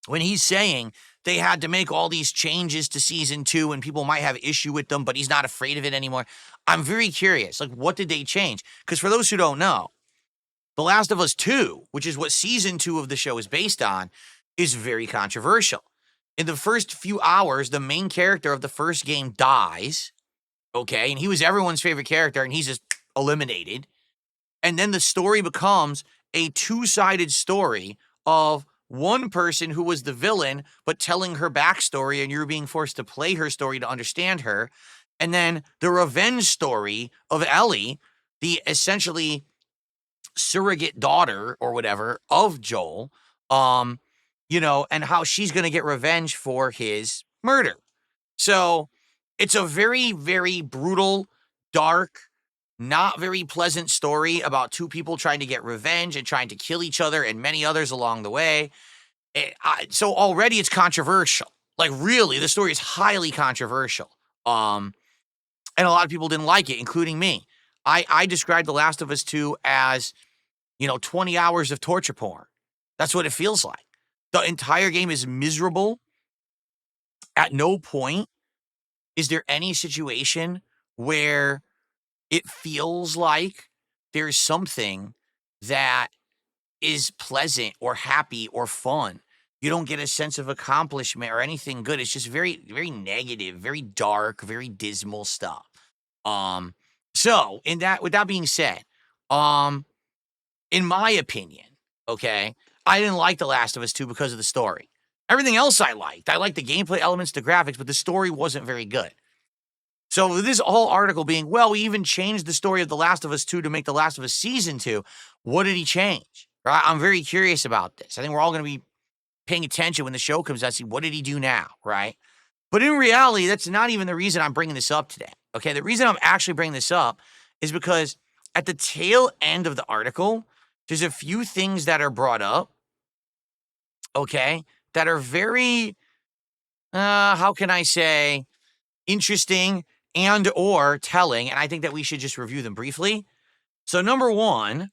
when he's saying they had to make all these changes to season 2 and people might have issue with them, but he's not afraid of it anymore. I'm very curious. Like, what did they change? Because for those who don't know, The Last of Us 2, which is what season 2 of the show is based on, is very controversial. In the first few hours, the main character of the first game dies, okay? And he was everyone's favorite character, and he's just eliminated. And then the story becomes a two-sided story of one person who was the villain, but telling her backstory, and you're being forced to play her story to understand her. And then the revenge story of Ellie, the essentially surrogate daughter or whatever of Joel, and how she's going to get revenge for his murder. So it's a very, very brutal, dark, not very pleasant story about two people trying to get revenge and trying to kill each other and many others along the way. So already it's controversial. Like, really, the story is highly controversial. And a lot of people didn't like it, including me. I described The Last of Us 2 as, 20 hours of torture porn. That's what it feels like. The entire game is miserable. At no point is there any situation where it feels like there's something that is pleasant or happy or fun. You don't get a sense of accomplishment or anything good. It's just very, very negative, very dark, very dismal stuff. So with that being said, in my opinion, okay, I didn't like The Last of Us 2 because of the story. Everything else I liked. I liked the gameplay elements, the graphics, but the story wasn't very good. So with this whole article being, well, we even changed the story of The Last of Us 2 to make The Last of Us Season 2. What did he change? Right? I'm very curious about this. I think we're all going to be paying attention when the show comes out, see what did he do now, right? But in reality, that's not even the reason I'm bringing this up today, okay? The reason I'm actually bringing this up is because at the tail end of the article, there's a few things that are brought up, okay, that are very, how can I say, interesting and or telling, and I think that we should just review them briefly. So number one,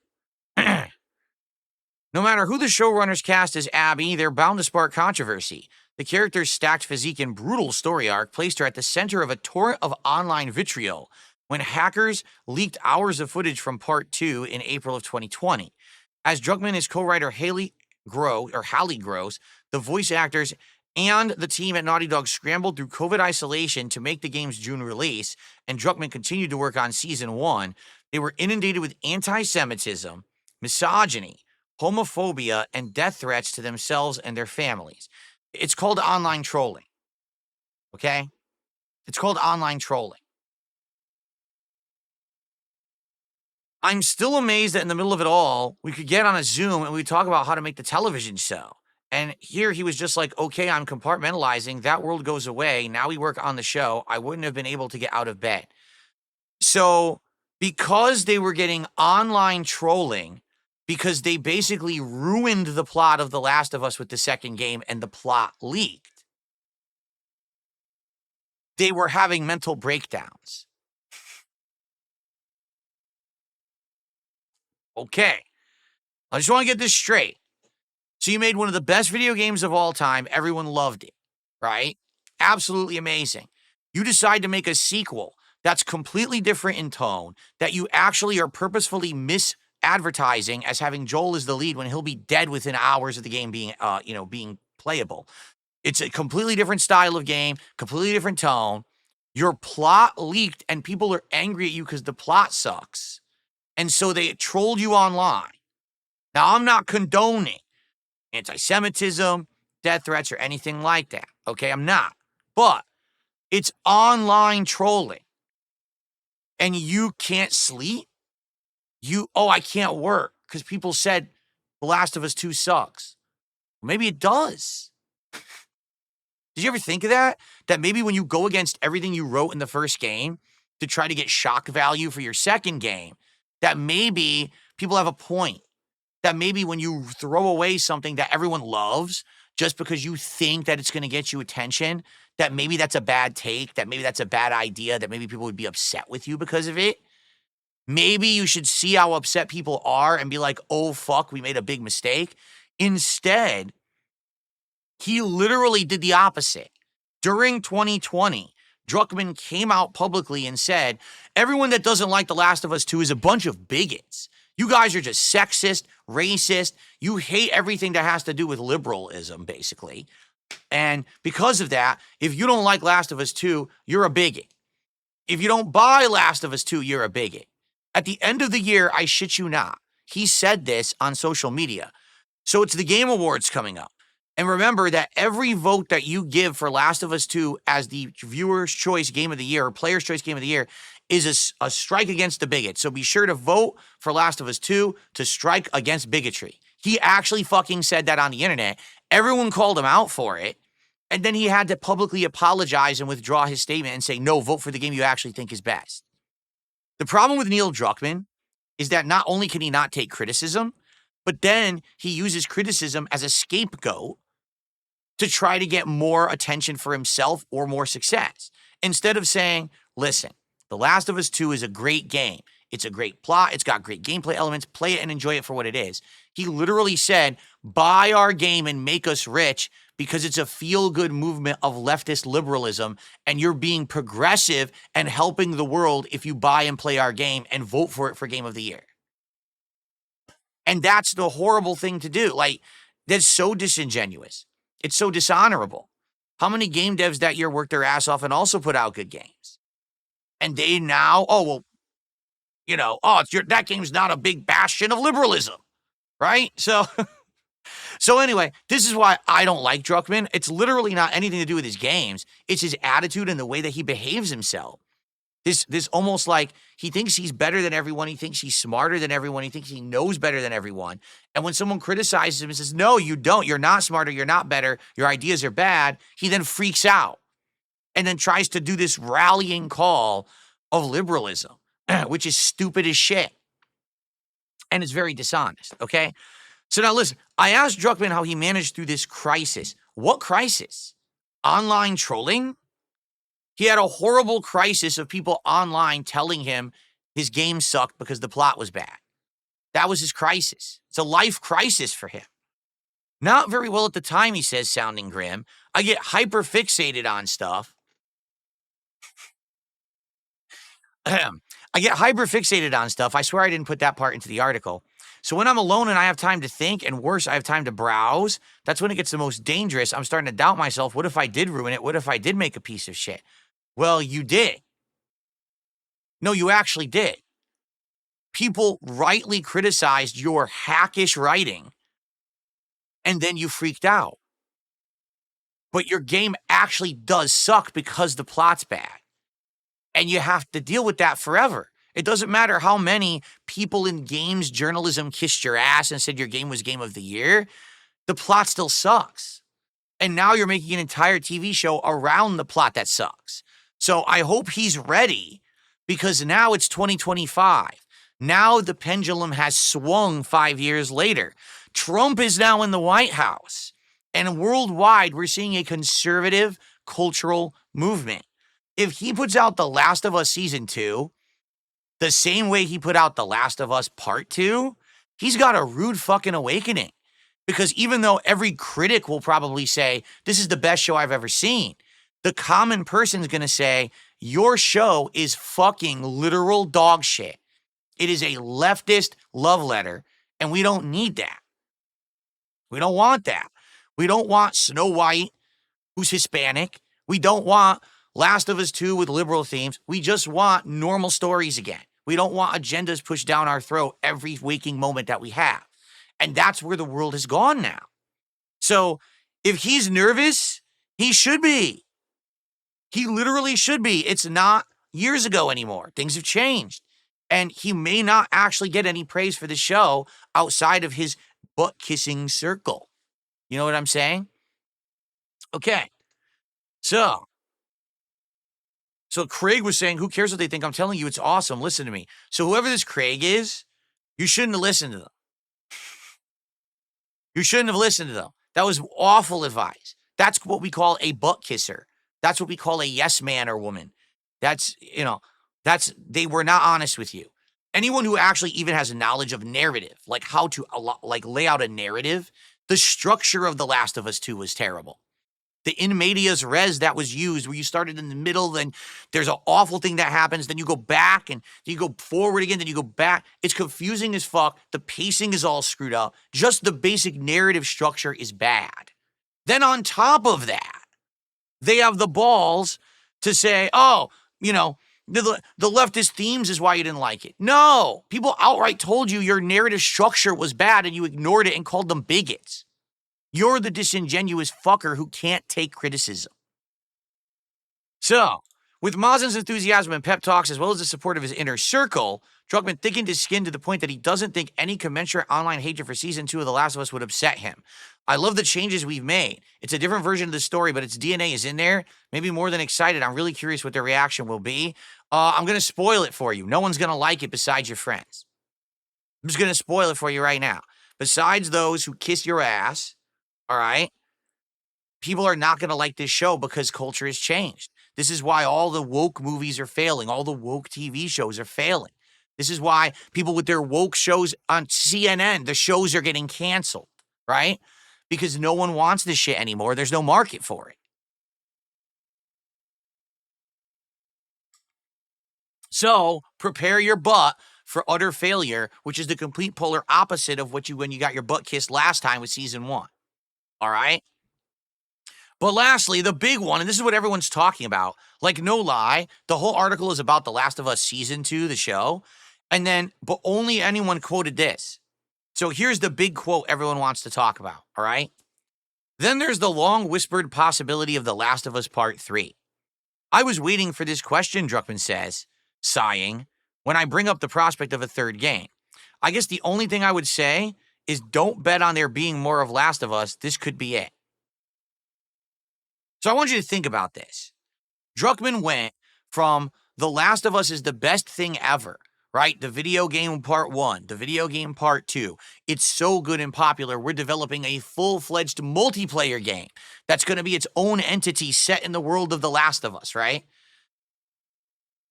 no matter who the showrunners cast as Abby, they're bound to spark controversy. The character's stacked physique and brutal story arc placed her at the center of a torrent of online vitriol when hackers leaked hours of footage from Part 2 in April of 2020. As Druckmann and his co-writer Hallie Gross, the voice actors and the team at Naughty Dog scrambled through COVID isolation to make the game's June release, and Druckmann continued to work on Season 1, they were inundated with anti-Semitism misogyny, homophobia, and death threats to themselves and their families. It's called online trolling. Okay? It's called online trolling. I'm still amazed that in the middle of it all, we could get on a Zoom and we talk about how to make the television show. And here he was just like, okay, I'm compartmentalizing. That world goes away. Now we work on the show. I wouldn't have been able to get out of bed. So, because they were getting online trolling, because they basically ruined the plot of The Last of Us with the second game and the plot leaked, they were having mental breakdowns. Okay. I just want to get this straight. So you made one of the best video games of all time. Everyone loved it, right? Absolutely amazing. You decide to make a sequel that's completely different in tone, that you actually are purposefully misadvertising as having Joel as the lead when he'll be dead within hours of the game being, being playable. It's a completely different style of game, completely different tone. Your plot leaked and people are angry at you because the plot sucks. And so they trolled you online. Now, I'm not condoning anti-Semitism, death threats, or anything like that. Okay, I'm not. But it's online trolling. And you can't sleep? I can't work because people said The Last of Us 2 sucks. Maybe it does. Did you ever think of that? That maybe when you go against everything you wrote in the first game to try to get shock value for your second game, that maybe people have a point. That maybe when you throw away something that everyone loves just because you think that it's going to get you attention, that maybe that's a bad take, that maybe that's a bad idea, that maybe people would be upset with you because of it. Maybe you should see how upset people are and be like, oh, fuck, we made a big mistake. Instead, he literally did the opposite. During 2020, Druckmann came out publicly and said, everyone that doesn't like The Last of Us 2 is a bunch of bigots. You guys are just sexist, racist. You hate everything that has to do with liberalism, basically. And because of that, if you don't like Last of Us 2, you're a bigot. If you don't buy Last of Us 2, you're a bigot. At the end of the year, I shit you not, he said this on social media. So it's the Game Awards coming up. And remember that every vote that you give for Last of Us 2 as the viewer's choice game of the year or player's choice game of the year is a strike against the bigot. So be sure to vote for Last of Us 2 to strike against bigotry. He actually fucking said that on the internet. Everyone called him out for it. And then he had to publicly apologize and withdraw his statement and say, no, vote for the game you actually think is best. The problem with Neil Druckmann is that not only can he not take criticism, but then he uses criticism as a scapegoat to try to get more attention for himself or more success. Instead of saying, listen, The Last of Us 2 is a great game. It's a great plot. It's got great gameplay elements. Play it and enjoy it for what it is. He literally said, buy our game and make us rich because it's a feel-good movement of leftist liberalism, and you're being progressive and helping the world if you buy and play our game and vote for it for Game of the Year. And that's the horrible thing to do. Like, that's so disingenuous. It's so dishonorable. How many game devs that year worked their ass off and also put out good games? And they now, that game's not a big bastion of liberalism, right? So anyway, this is why I don't like Druckmann. It's literally not anything to do with his games. It's his attitude and the way that he behaves himself. This almost like he thinks he's better than everyone. He thinks he's smarter than everyone. He thinks he knows better than everyone. And when someone criticizes him and says, no, you don't, you're not smarter, you're not better, your ideas are bad, he then freaks out and then tries to do this rallying call of liberalism, which is stupid as shit. And it's very dishonest, okay? So now listen, I asked Druckmann how he managed through this crisis. What crisis? Online trolling? He had a horrible crisis of people online telling him his game sucked because the plot was bad. That was his crisis. It's a life crisis for him. Not very well at the time, he says, sounding grim. I get hyper fixated on stuff. I get hyper fixated on stuff. I swear I didn't put that part into the article. So when I'm alone and I have time to think, and worse, I have time to browse, that's when it gets the most dangerous. I'm starting to doubt myself. What if I did ruin it? What if I did make a piece of shit? Well, you did. No, you actually did. People rightly criticized your hackish writing, and then you freaked out. But your game actually does suck because the plot's bad. And you have to deal with that forever. It doesn't matter how many people in games journalism kissed your ass and said your game was game of the year, the plot still sucks. And now you're making an entire TV show around the plot that sucks. So I hope he's ready, because now it's 2025. Now the pendulum has swung 5 years later. Trump is now in the White House. And worldwide, we're seeing a conservative cultural movement. If he puts out The Last of Us Season 2, the same way he put out The Last of Us Part 2, he's got a rude fucking awakening. Because even though every critic will probably say, this is the best show I've ever seen, the common person's going to say, your show is fucking literal dog shit. It is a leftist love letter, and we don't need that. We don't want that. We don't want Snow White, who's Hispanic. We don't want Last of Us 2 with liberal themes. We just want normal stories again. We don't want agendas pushed down our throat every waking moment that we have. And that's where the world has gone now. So if he's nervous, he should be. He literally should be. It's not years ago anymore. Things have changed. And he may not actually get any praise for the show outside of his butt-kissing circle. You know what I'm saying? Okay. So Craig was saying, who cares what they think? I'm telling you, it's awesome. Listen to me. So whoever this Craig is, you shouldn't have listened to them. You shouldn't have listened to them. That was awful advice. That's what we call a butt kisser. That's what we call a yes man or woman. They were not honest with you. Anyone who actually even has a knowledge of narrative, like how to lay out a narrative, the structure of The Last of Us 2 was terrible. The in medias res that was used, where you started in the middle, then there's an awful thing that happens, then you go back, and then you go forward again, then you go back. It's confusing as fuck. The pacing is all screwed up. Just the basic narrative structure is bad. Then on top of that, they have the balls to say, the leftist themes is why you didn't like it. No, people outright told you your narrative structure was bad, and you ignored it and called them bigots. You're the disingenuous fucker who can't take criticism. So, with Mazen's enthusiasm and pep talks, as well as the support of his inner circle, Druckmann thickened his skin to the point that he doesn't think any commensurate online hatred for Season 2 of The Last of Us would upset him. I love the changes we've made. It's a different version of the story, but its DNA is in there. Maybe more than excited. I'm really curious what their reaction will be. I'm going to spoil it for you. No one's going to like it besides your friends. I'm just going to spoil it for you right now. Besides those who kiss your ass, all right, people are not going to like this show because culture has changed. This is why all the woke movies are failing. All the woke TV shows are failing. This is why people with their woke shows on CNN, the shows are getting canceled, right? Because no one wants this shit anymore. There's no market for it. So prepare your butt for utter failure, which is the complete polar opposite of when you got your butt kissed last time with Season 1. All right? But lastly, the big one, and this is what everyone's talking about, like no lie, the whole article is about The Last of Us Season 2, the show, but only anyone quoted this. So here's the big quote everyone wants to talk about, all right? Then there's the long whispered possibility of The Last of Us Part 3. I was waiting for this question, Druckmann says, sighing, when I bring up the prospect of a third game. I guess the only thing I would say is don't bet on there being more of Last of Us. This could be it. So I want you to think about this. Druckmann went from The Last of Us is the best thing ever, right? The video game part 1, the video game part 2. It's so good and popular. We're developing a full-fledged multiplayer game that's going to be its own entity set in the world of The Last of Us, right?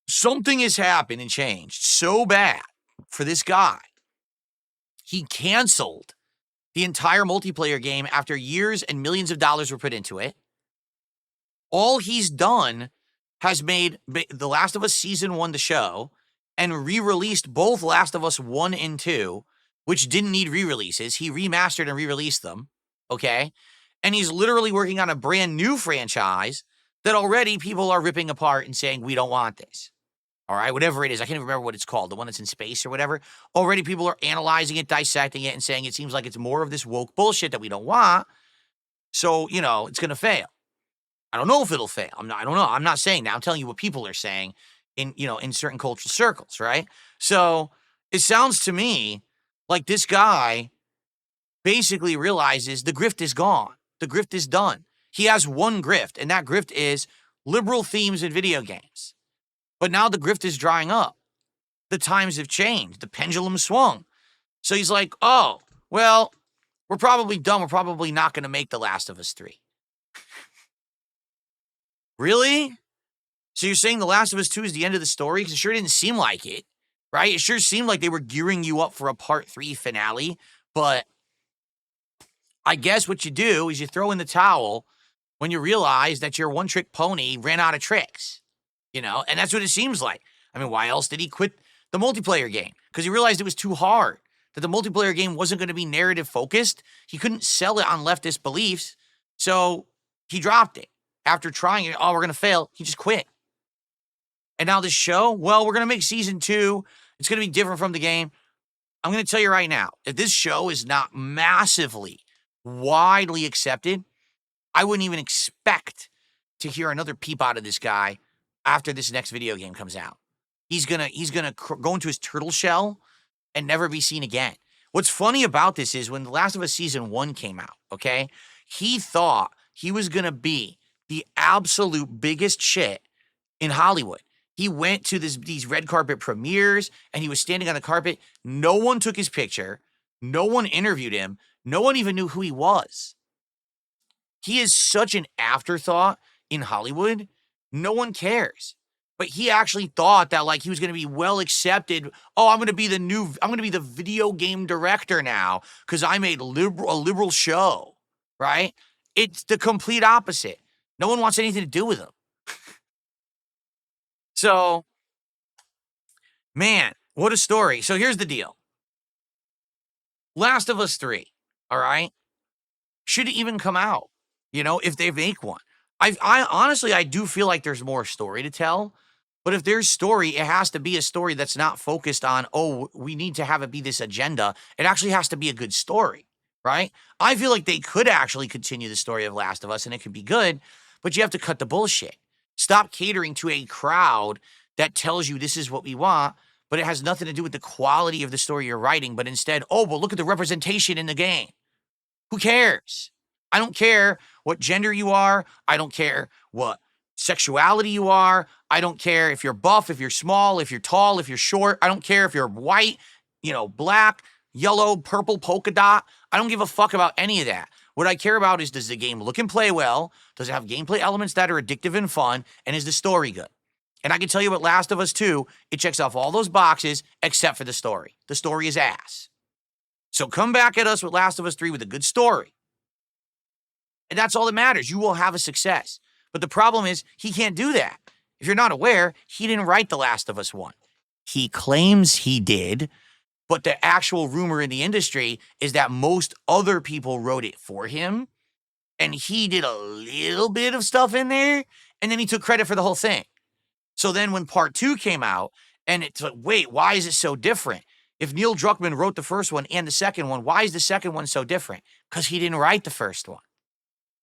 Something has happened and changed so bad for this guy. He canceled the entire multiplayer game after years and millions of dollars were put into it. All he's done has made The Last of Us Season 1 the show and re-released both Last of Us 1 and 2, which didn't need re-releases. He remastered and re-released them, okay? And he's literally working on a brand new franchise that already people are ripping apart and saying, we don't want this, All right, whatever it is. I can't even remember what it's called, the one that's in space or whatever. Already people are analyzing it, dissecting it, and saying it seems like it's more of this woke bullshit that we don't want. So, it's going to fail. I don't know if it'll fail. I don't know. I'm not saying that. I'm telling you what people are saying in certain cultural circles, right? So it sounds to me like this guy basically realizes the grift is gone. The grift is done. He has one grift, and that grift is liberal themes in video games. But now the grift is drying up. The times have changed. The pendulum swung. So he's like, oh, well, we're probably done. We're probably not going to make The Last of Us 3. Really? So you're saying The Last of Us 2 is the end of the story? Because it sure didn't seem like it, right? It sure seemed like they were gearing you up for a part 3 finale. But I guess what you do is you throw in the towel when you realize that your one-trick pony ran out of tricks, And that's what it seems like. I mean, why else did he quit the multiplayer game? Because he realized it was too hard, that the multiplayer game wasn't going to be narrative-focused. He couldn't sell it on leftist beliefs, so he dropped it. After trying it, we're going to fail, he just quit. And now this show, well, we're going to make season 2. It's going to be different from the game. I'm going to tell you right now, if this show is not massively, widely accepted, I wouldn't even expect to hear another peep out of this guy after this next video game comes out. He's gonna go into his turtle shell and never be seen again. What's funny about this is when The Last of Us Season 1 came out, okay, he thought he was gonna be the absolute biggest shit in Hollywood. He went to these red carpet premieres, and he was standing on the carpet. No one took his picture. No one interviewed him. No one even knew who he was. He is such an afterthought in Hollywood. No one cares. But he actually thought that he was going to be well accepted. Oh, I'm going to be the video game director now because I made a liberal show, right? It's the complete opposite. No one wants anything to do with him. So, man, what a story. So here's the deal. Last of Us 3, all right? Should it even come out, if they make one? I honestly, I do feel like there's more story to tell. But if there's story, it has to be a story that's not focused on, we need to have it be this agenda. It actually has to be a good story, right? I feel like they could actually continue the story of Last of Us and it could be good, but you have to cut the bullshit. Stop catering to a crowd that tells you this is what we want, but it has nothing to do with the quality of the story you're writing, but instead, well, look at the representation in the game. Who cares? I don't care what gender you are. I don't care what sexuality you are. I don't care if you're buff, if you're small, if you're tall, if you're short. I don't care if you're white, black, yellow, purple, polka dot. I don't give a fuck about any of that. What I care about is, does the game look and play well? Does it have gameplay elements that are addictive and fun? And is the story good? And I can tell you about Last of Us 2, it checks off all those boxes except for the story. The story is ass. So come back at us with Last of Us 3 with a good story. And that's all that matters. You will have a success. But the problem is, he can't do that. If you're not aware, he didn't write The Last of Us 1. He claims he did, but the actual rumor in the industry is that most other people wrote it for him, and he did a little bit of stuff in there, and then he took credit for the whole thing. So then when part 2 came out, and it's like, wait, why is it so different? If Neil Druckmann wrote the first one and the second one, why is the second one so different? Because he didn't write the first one.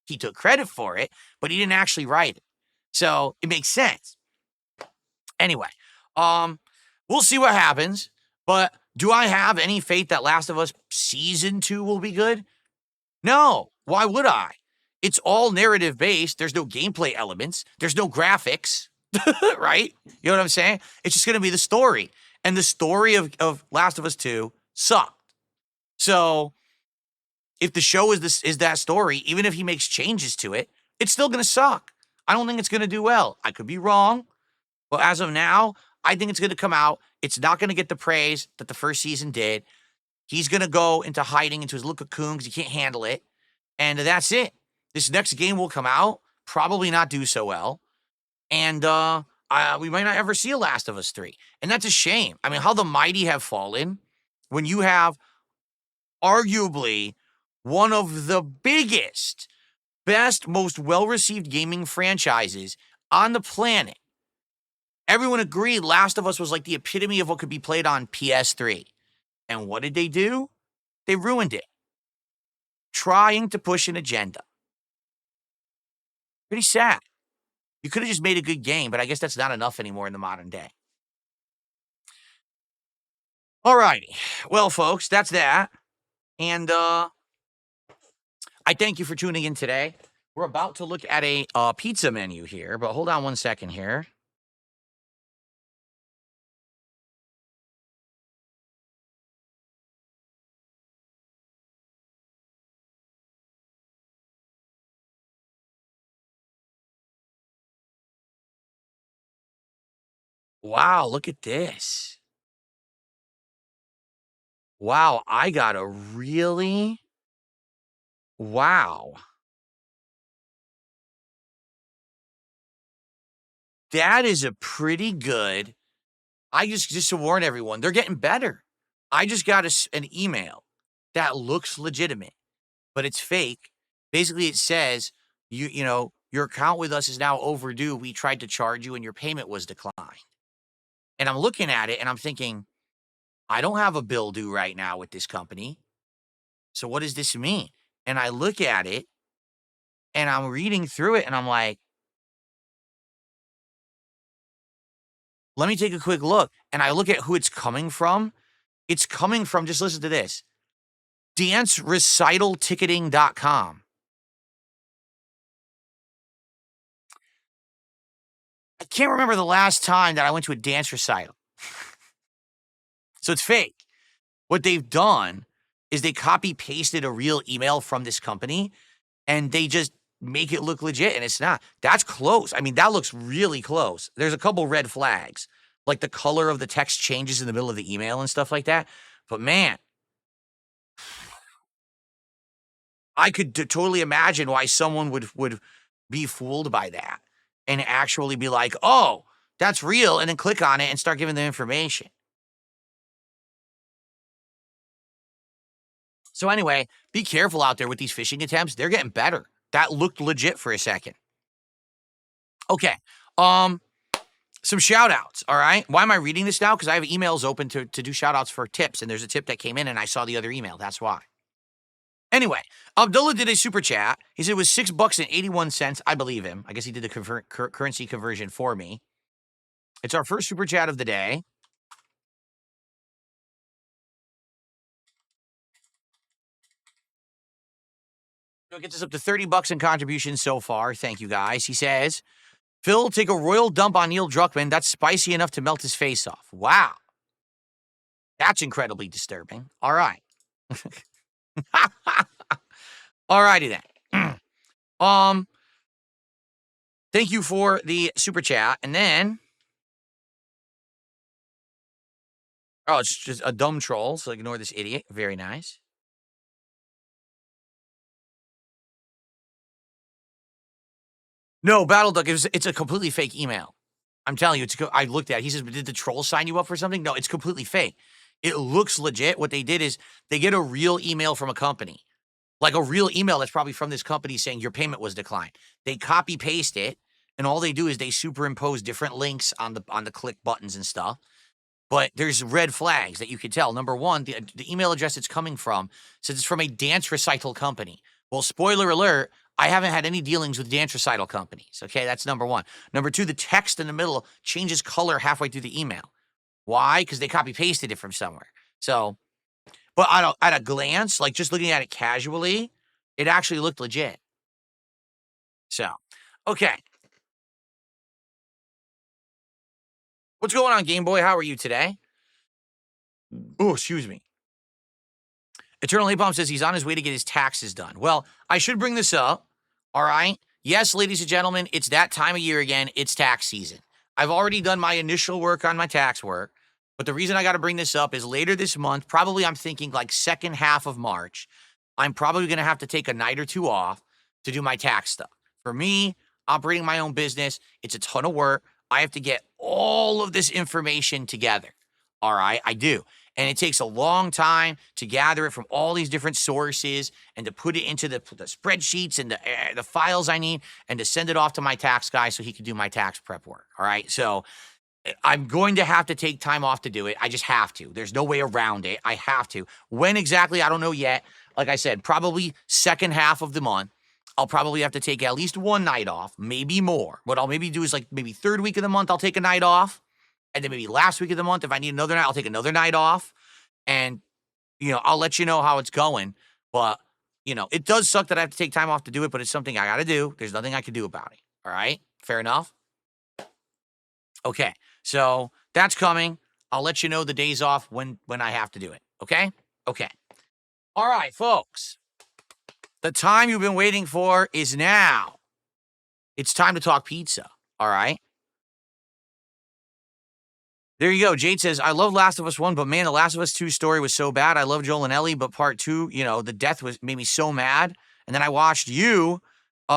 He took credit for it, but he didn't actually write it. So it makes sense. Anyway, we'll see what happens. But do I have any faith that Last of Us Season 2 will be good? No. Why would I? It's all narrative based. There's no gameplay elements. There's no graphics, right? You know what I'm saying? It's just going to be the story. And the story of Last of Us 2 sucked. So if the show is that story, even if he makes changes to it, it's still going to suck. I don't think it's going to do well. I could be wrong. But as of now, I think it's going to come out. It's not going to get the praise that the first season did. He's going to go into hiding, into his little cocoon because he can't handle it. And that's it. This next game will come out, probably not do so well. And we might not ever see a Last of Us 3. And that's a shame. I mean, how the mighty have fallen when you have arguably one of the biggest, best, most well-received gaming franchises on the planet Everyone agreed Last of Us was like the epitome of what could be played on PS3. And what did they do? They ruined it, trying to push an agenda. Pretty sad. You could have just made a good game, but I guess that's not enough anymore in the modern day. All righty. Well, folks, that's that. And I thank you for tuning in today. We're about to look at a pizza menu here, but hold on one second here. Wow, look at this. Wow, I got a really wow. That is a pretty good. I just to warn everyone, they're getting better. I just got an email that looks legitimate, but it's fake. Basically, it says you know your account with us is now overdue. We tried to charge you, and your payment was declined. And I'm looking at it, and I'm thinking, I don't have a bill due right now with this company. So what does this mean? And I look at it, and I'm reading through it, and I'm like, let me take a quick look. And I look at who it's coming from. It's coming from, just listen to this, dancerecitalticketing.com. I can't remember the last time that I went to a dance recital. So it's fake. What they've done is they copy pasted a real email from this company and they just make it look legit, and it's not. That's close. I mean, that looks really close. There's a couple red flags, like the color of the text changes in the middle of the email and stuff like that. But man, I could totally imagine why someone would be fooled by that and actually be like, oh, that's real, and then click on it and start giving them information. So anyway, be careful out there with these phishing attempts. They're getting better. That looked legit for a second. Okay. Some shout outs. All right. Why am I reading this now? Because I have emails open to do shout outs for tips, and there's a tip that came in and I saw the other email. That's why. Anyway, Abdullah did a super chat. He said it was $6.81. I believe him. I guess he did the currency conversion for me. It's our first super chat of the day. It gets us up to $30 in contributions so far. Thank you, guys. He says, Phil, take a royal dump on Neil Druckmann. That's spicy enough to melt his face off. Wow. That's incredibly disturbing. All right. All righty then. Thank you for the super chat. And then, oh, it's just a dumb troll, so ignore this idiot. Very nice. No, Battle Duck, it's a completely fake email. I'm telling you, I looked at it. He says, did the troll sign you up for something? No, it's completely fake. It looks legit. What they did is they get a real email from a company, like a real email that's probably from this company saying your payment was declined. They copy paste it, and all they do is they superimpose different links on the click buttons and stuff. But there's red flags that you could tell. Number one, the email address it's coming from says it's from a dance recital company. Well, spoiler alert, I haven't had any dealings with dance recital companies. Okay, that's number one. Number two, the text in the middle changes color halfway through the email. Why? Because they copy pasted it from somewhere. So, but at a glance, like just looking at it casually, it actually looked legit. So, okay. What's going on, Game Boy? How are you today? Oh, excuse me. Eternal Napalm says he's on his way to get his taxes done. Well, I should bring this up. All right. Yes, ladies and gentlemen, it's that time of year again. It's tax season. I've already done my initial work on my tax work, but the reason I got to bring this up is later this month, probably I'm thinking like second half of March, I'm probably going to have to take a night or two off to do my tax stuff. For me, operating my own business, it's a ton of work. I have to get all of this information together. All right, I do. And it takes a long time to gather it from all these different sources and to put it into the spreadsheets and the files I need and to send it off to my tax guy so he can do my tax prep work. All right. So I'm going to have to take time off to do it. I just have to. There's no way around it. I have to. When exactly, I don't know yet. Like I said, probably second half of the month. I'll probably have to take at least one night off, maybe more. What I'll maybe do is like maybe third week of the month, I'll take a night off. And then maybe last week of the month, if I need another night, I'll take another night off. And, I'll let you know how it's going. But, it does suck that I have to take time off to do it, but it's something I got to do. There's nothing I can do about it. All right? Fair enough? Okay. So that's coming. I'll let you know the days off when I have to do it. Okay? Okay. All right, folks. The time you've been waiting for is now. It's time to talk pizza. All right? There you go. Jade says, I love Last of Us 1, but man, the Last of Us 2 story was so bad. I love Joel and Ellie, but part 2, the death made me so mad. And then I watched you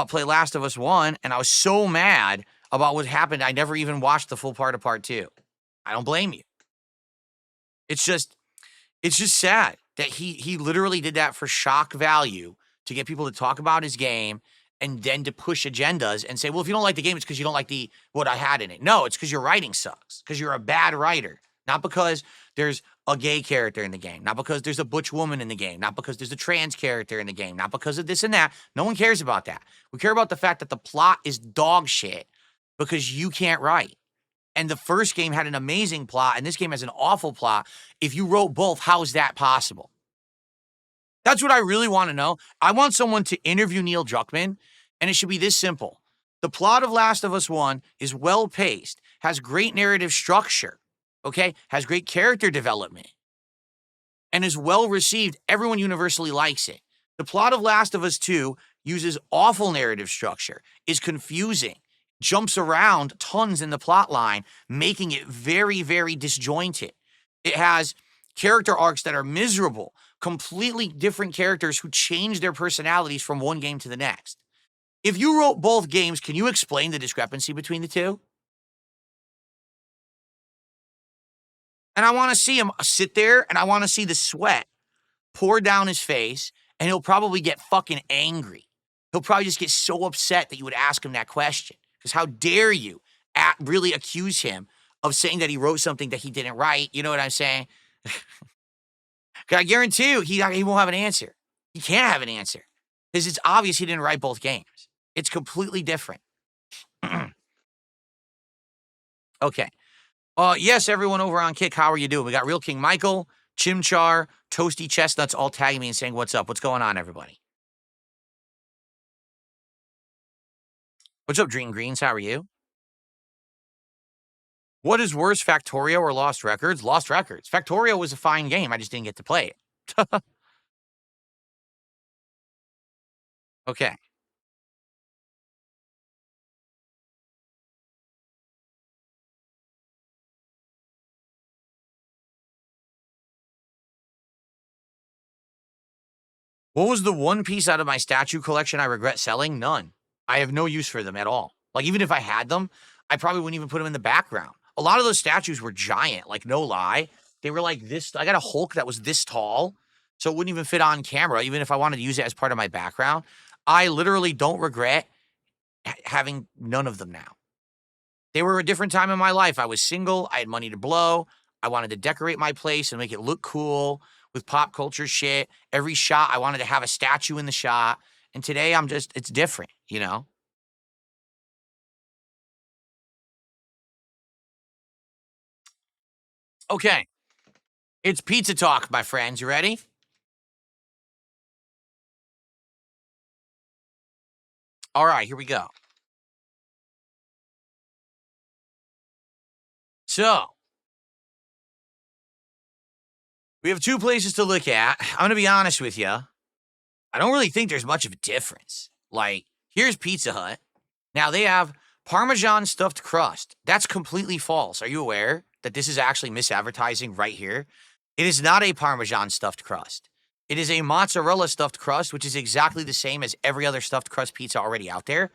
play Last of Us 1, and I was so mad about what happened. I never even watched the full part of part 2. I don't blame you. It's just sad that he literally did that for shock value to get people to talk about his game and then to push agendas and say, well, if you don't like the game, it's because you don't like what I had in it. No, it's because your writing sucks, because you're a bad writer, not because there's a gay character in the game, not because there's a butch woman in the game, not because there's a trans character in the game, not because of this and that. No one cares about that. We care about the fact that the plot is dog shit because you can't write. And the first game had an amazing plot, and this game has an awful plot. If you wrote both, how is that possible? That's what I really want to know. I want someone to interview Neil Druckmann, and it should be this simple. The plot of Last of Us 1 is well-paced, has great narrative structure, okay? Has great character development, and is well-received. Everyone universally likes it. The plot of Last of Us 2 uses awful narrative structure, is confusing, jumps around tons in the plot line, making it very, very disjointed. It has character arcs that are miserable, completely different characters who change their personalities from one game to the next. If you wrote both games, can you explain the discrepancy between the two? And I want to see him sit there, and I want to see the sweat pour down his face, and he'll probably get fucking angry. He'll probably just get so upset that you would ask him that question. Because how dare you really accuse him of saying that he wrote something that he didn't write? You know what I'm saying? I guarantee you, he won't have an answer. He can't have an answer. Because it's obvious he didn't write both games. It's completely different. Okay. Yes, everyone over on Kick, how are you doing? We got Real King Michael, Chimchar, Toasty Chestnuts all tagging me and saying, what's up? What's going on, everybody? What's up, Dream Greens? How are you? What is worse, Factorio or Lost Records? Lost Records. Factorio was a fine game. I just didn't get to play it. Okay. What was the one piece out of my statue collection I regret selling? None. I have no use for them at all. Like, even if I had them, I probably wouldn't even put them in the background. A lot of those statues were giant, like, no lie. They were like this. I got a Hulk that was this tall, so it wouldn't even fit on camera, even if I wanted to use it as part of my background. I literally don't regret having none of them now. They were a different time in my life. I was single. I had money to blow. I wanted to decorate my place and make it look cool with pop culture shit. Every shot, I wanted to have a statue in the shot. And today, it's different, Okay. It's pizza talk, my friends. You ready? All right, here we go. So, we have two places to look at. I'm going to be honest with you. I don't really think there's much of a difference. Like, here's Pizza Hut. Now, they have Parmesan stuffed crust. That's completely false. Are you aware that this is actually misadvertising right here? It is not a Parmesan stuffed crust. It is a mozzarella stuffed crust, which is exactly the same as every other stuffed crust pizza already out there.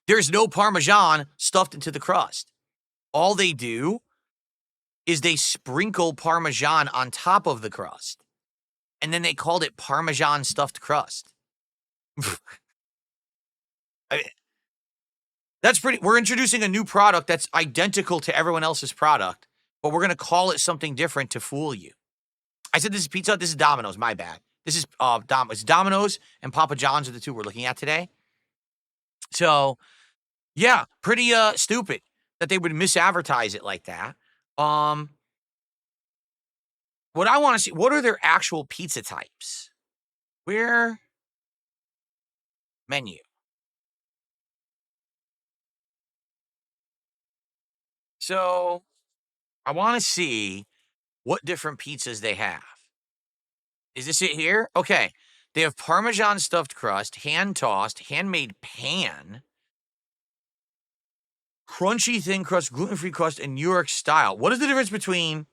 There's no Parmesan stuffed into the crust. All they do is they sprinkle Parmesan on top of the crust. And then they called it Parmesan stuffed crust. I mean, That's pretty. We're introducing a new product that's identical to everyone else's product, but we're gonna call it something different to fool you. I said this is pizza. This is Domino's. My bad. This is it's Domino's and Papa John's are the two we're looking at today. So yeah, pretty stupid that they would misadvertise it like that. Um, what I want to see, what are their actual pizza types? Where menu? So I want to see what different pizzas they have. Is this it here? Okay. They have Parmesan stuffed crust, hand tossed, handmade pan, crunchy thin crust, gluten-free crust, and New York style. What is the difference between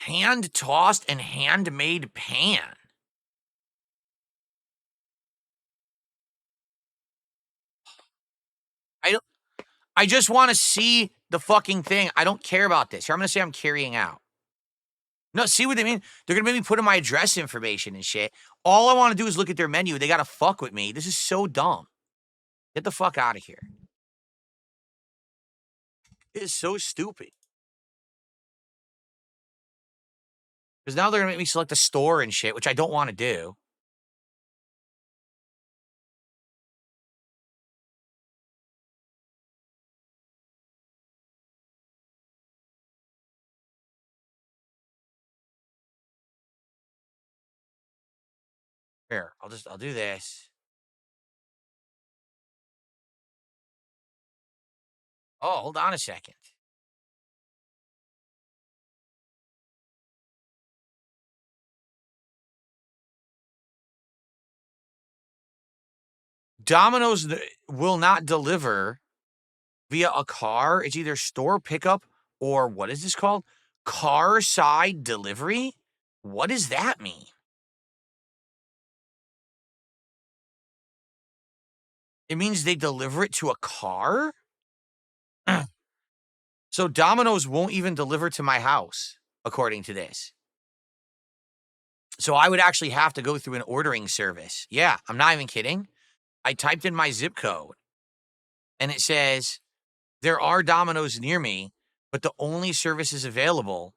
hand tossed and handmade pan? I don't I just want to see the fucking thing. I don't care about this. Here, I'm gonna say I'm carrying out. No, see what they mean? They're gonna make me put in my address information and shit. All I want to do is look at their menu. They gotta fuck with me. This is so dumb. Get the fuck out of here. It is so stupid. Because now they're gonna make me select a store and shit, which I don't want to do. Here, I'll do this. Oh, hold on a second. Domino's will not deliver via a car. It's either store pickup or what is this called? Car side delivery? What does that mean? It means they deliver it to a car? So Domino's won't even deliver to my house, according to this. So I would actually have to go through an ordering service. Yeah, I'm not even kidding. I typed in my zip code and it says there are Domino's near me, but the only services available.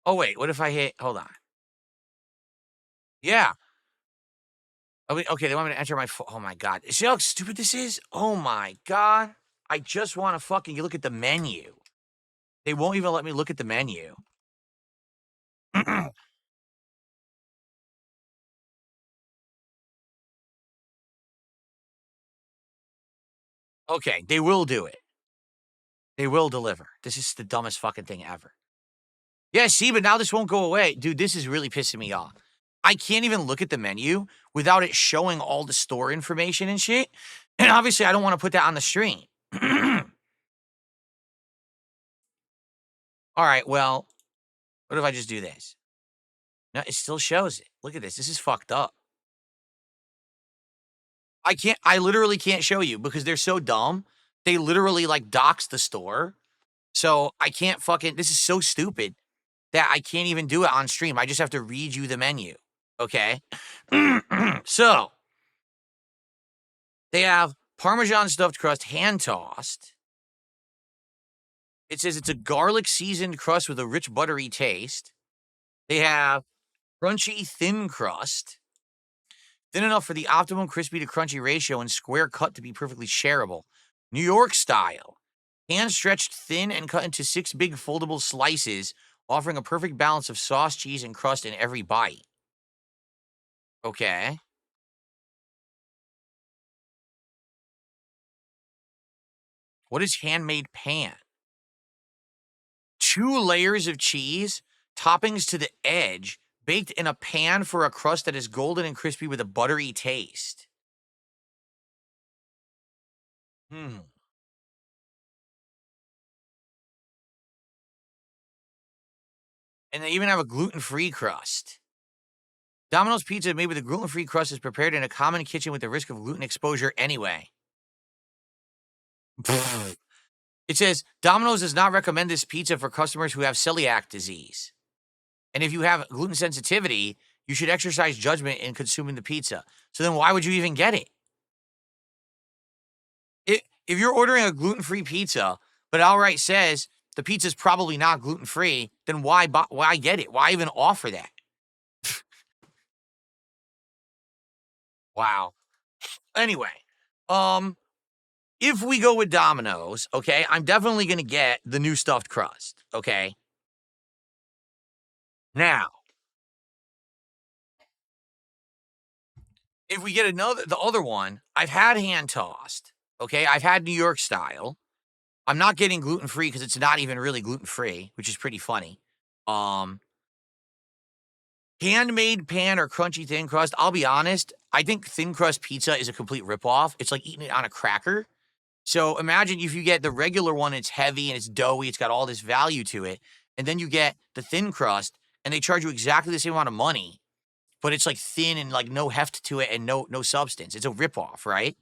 Oh, wait, what if I hit? Hold on. Yeah. Oh, okay, they want me to enter my. Oh my God. See how stupid this is? Oh my God. I just want to fucking look at the menu. They won't even let me look at the menu. Okay, they will do it. They will deliver. This is the dumbest fucking thing ever. Yeah, see, but now this won't go away. Dude, this is really pissing me off. I can't even look at the menu without it showing all the store information and shit. And obviously, I don't want to put that on the stream. All right, well, what if I just do this? No, it still shows it. Look at this. This is fucked up. I literally can't show you because they're so dumb. They literally like dox the store. So I can't fucking, this is so stupid that I can't even do it on stream. I just have to read you the menu. Okay. So they have Parmesan stuffed crust hand tossed. It says it's a garlic seasoned crust with a rich buttery taste. They have crunchy thin crust. Thin enough for the optimum crispy to crunchy ratio and square cut to be perfectly shareable. New York style. Hand stretched thin and cut into 6 big foldable slices, offering a perfect balance of sauce, cheese, and crust in every bite. Okay. What is handmade pan? 2 layers of cheese, toppings to the edge, baked in a pan for a crust that is golden and crispy with a buttery taste. Hmm. And they even have a gluten-free crust. Domino's pizza made with a gluten-free crust is prepared in a common kitchen with the risk of gluten exposure anyway. It says, Domino's does not recommend this pizza for customers who have celiac disease. And if you have gluten sensitivity, you should exercise judgment in consuming the pizza. So then why would you even get it? if you're ordering a gluten-free pizza, but outright says the pizza's probably not gluten-free, then why get it? Why even offer that? Wow. Anyway, um, if we go with Domino's, okay, I'm definitely gonna get the new stuffed crust, okay? Now, if we get the other one, I've had hand tossed, okay? I've had New York style. I'm not getting gluten free because it's not even really gluten free, which is pretty funny. Um, Handmade pan or crunchy thin crust. I'll be honest, I think thin crust pizza is a complete ripoff. It's like eating it on a cracker. So imagine if you get the regular one, it's heavy and it's doughy, it's got all this value to it, and then you get the thin crust, and they charge you exactly the same amount of money, but it's like thin and like no heft to it and no substance. It's a ripoff, right?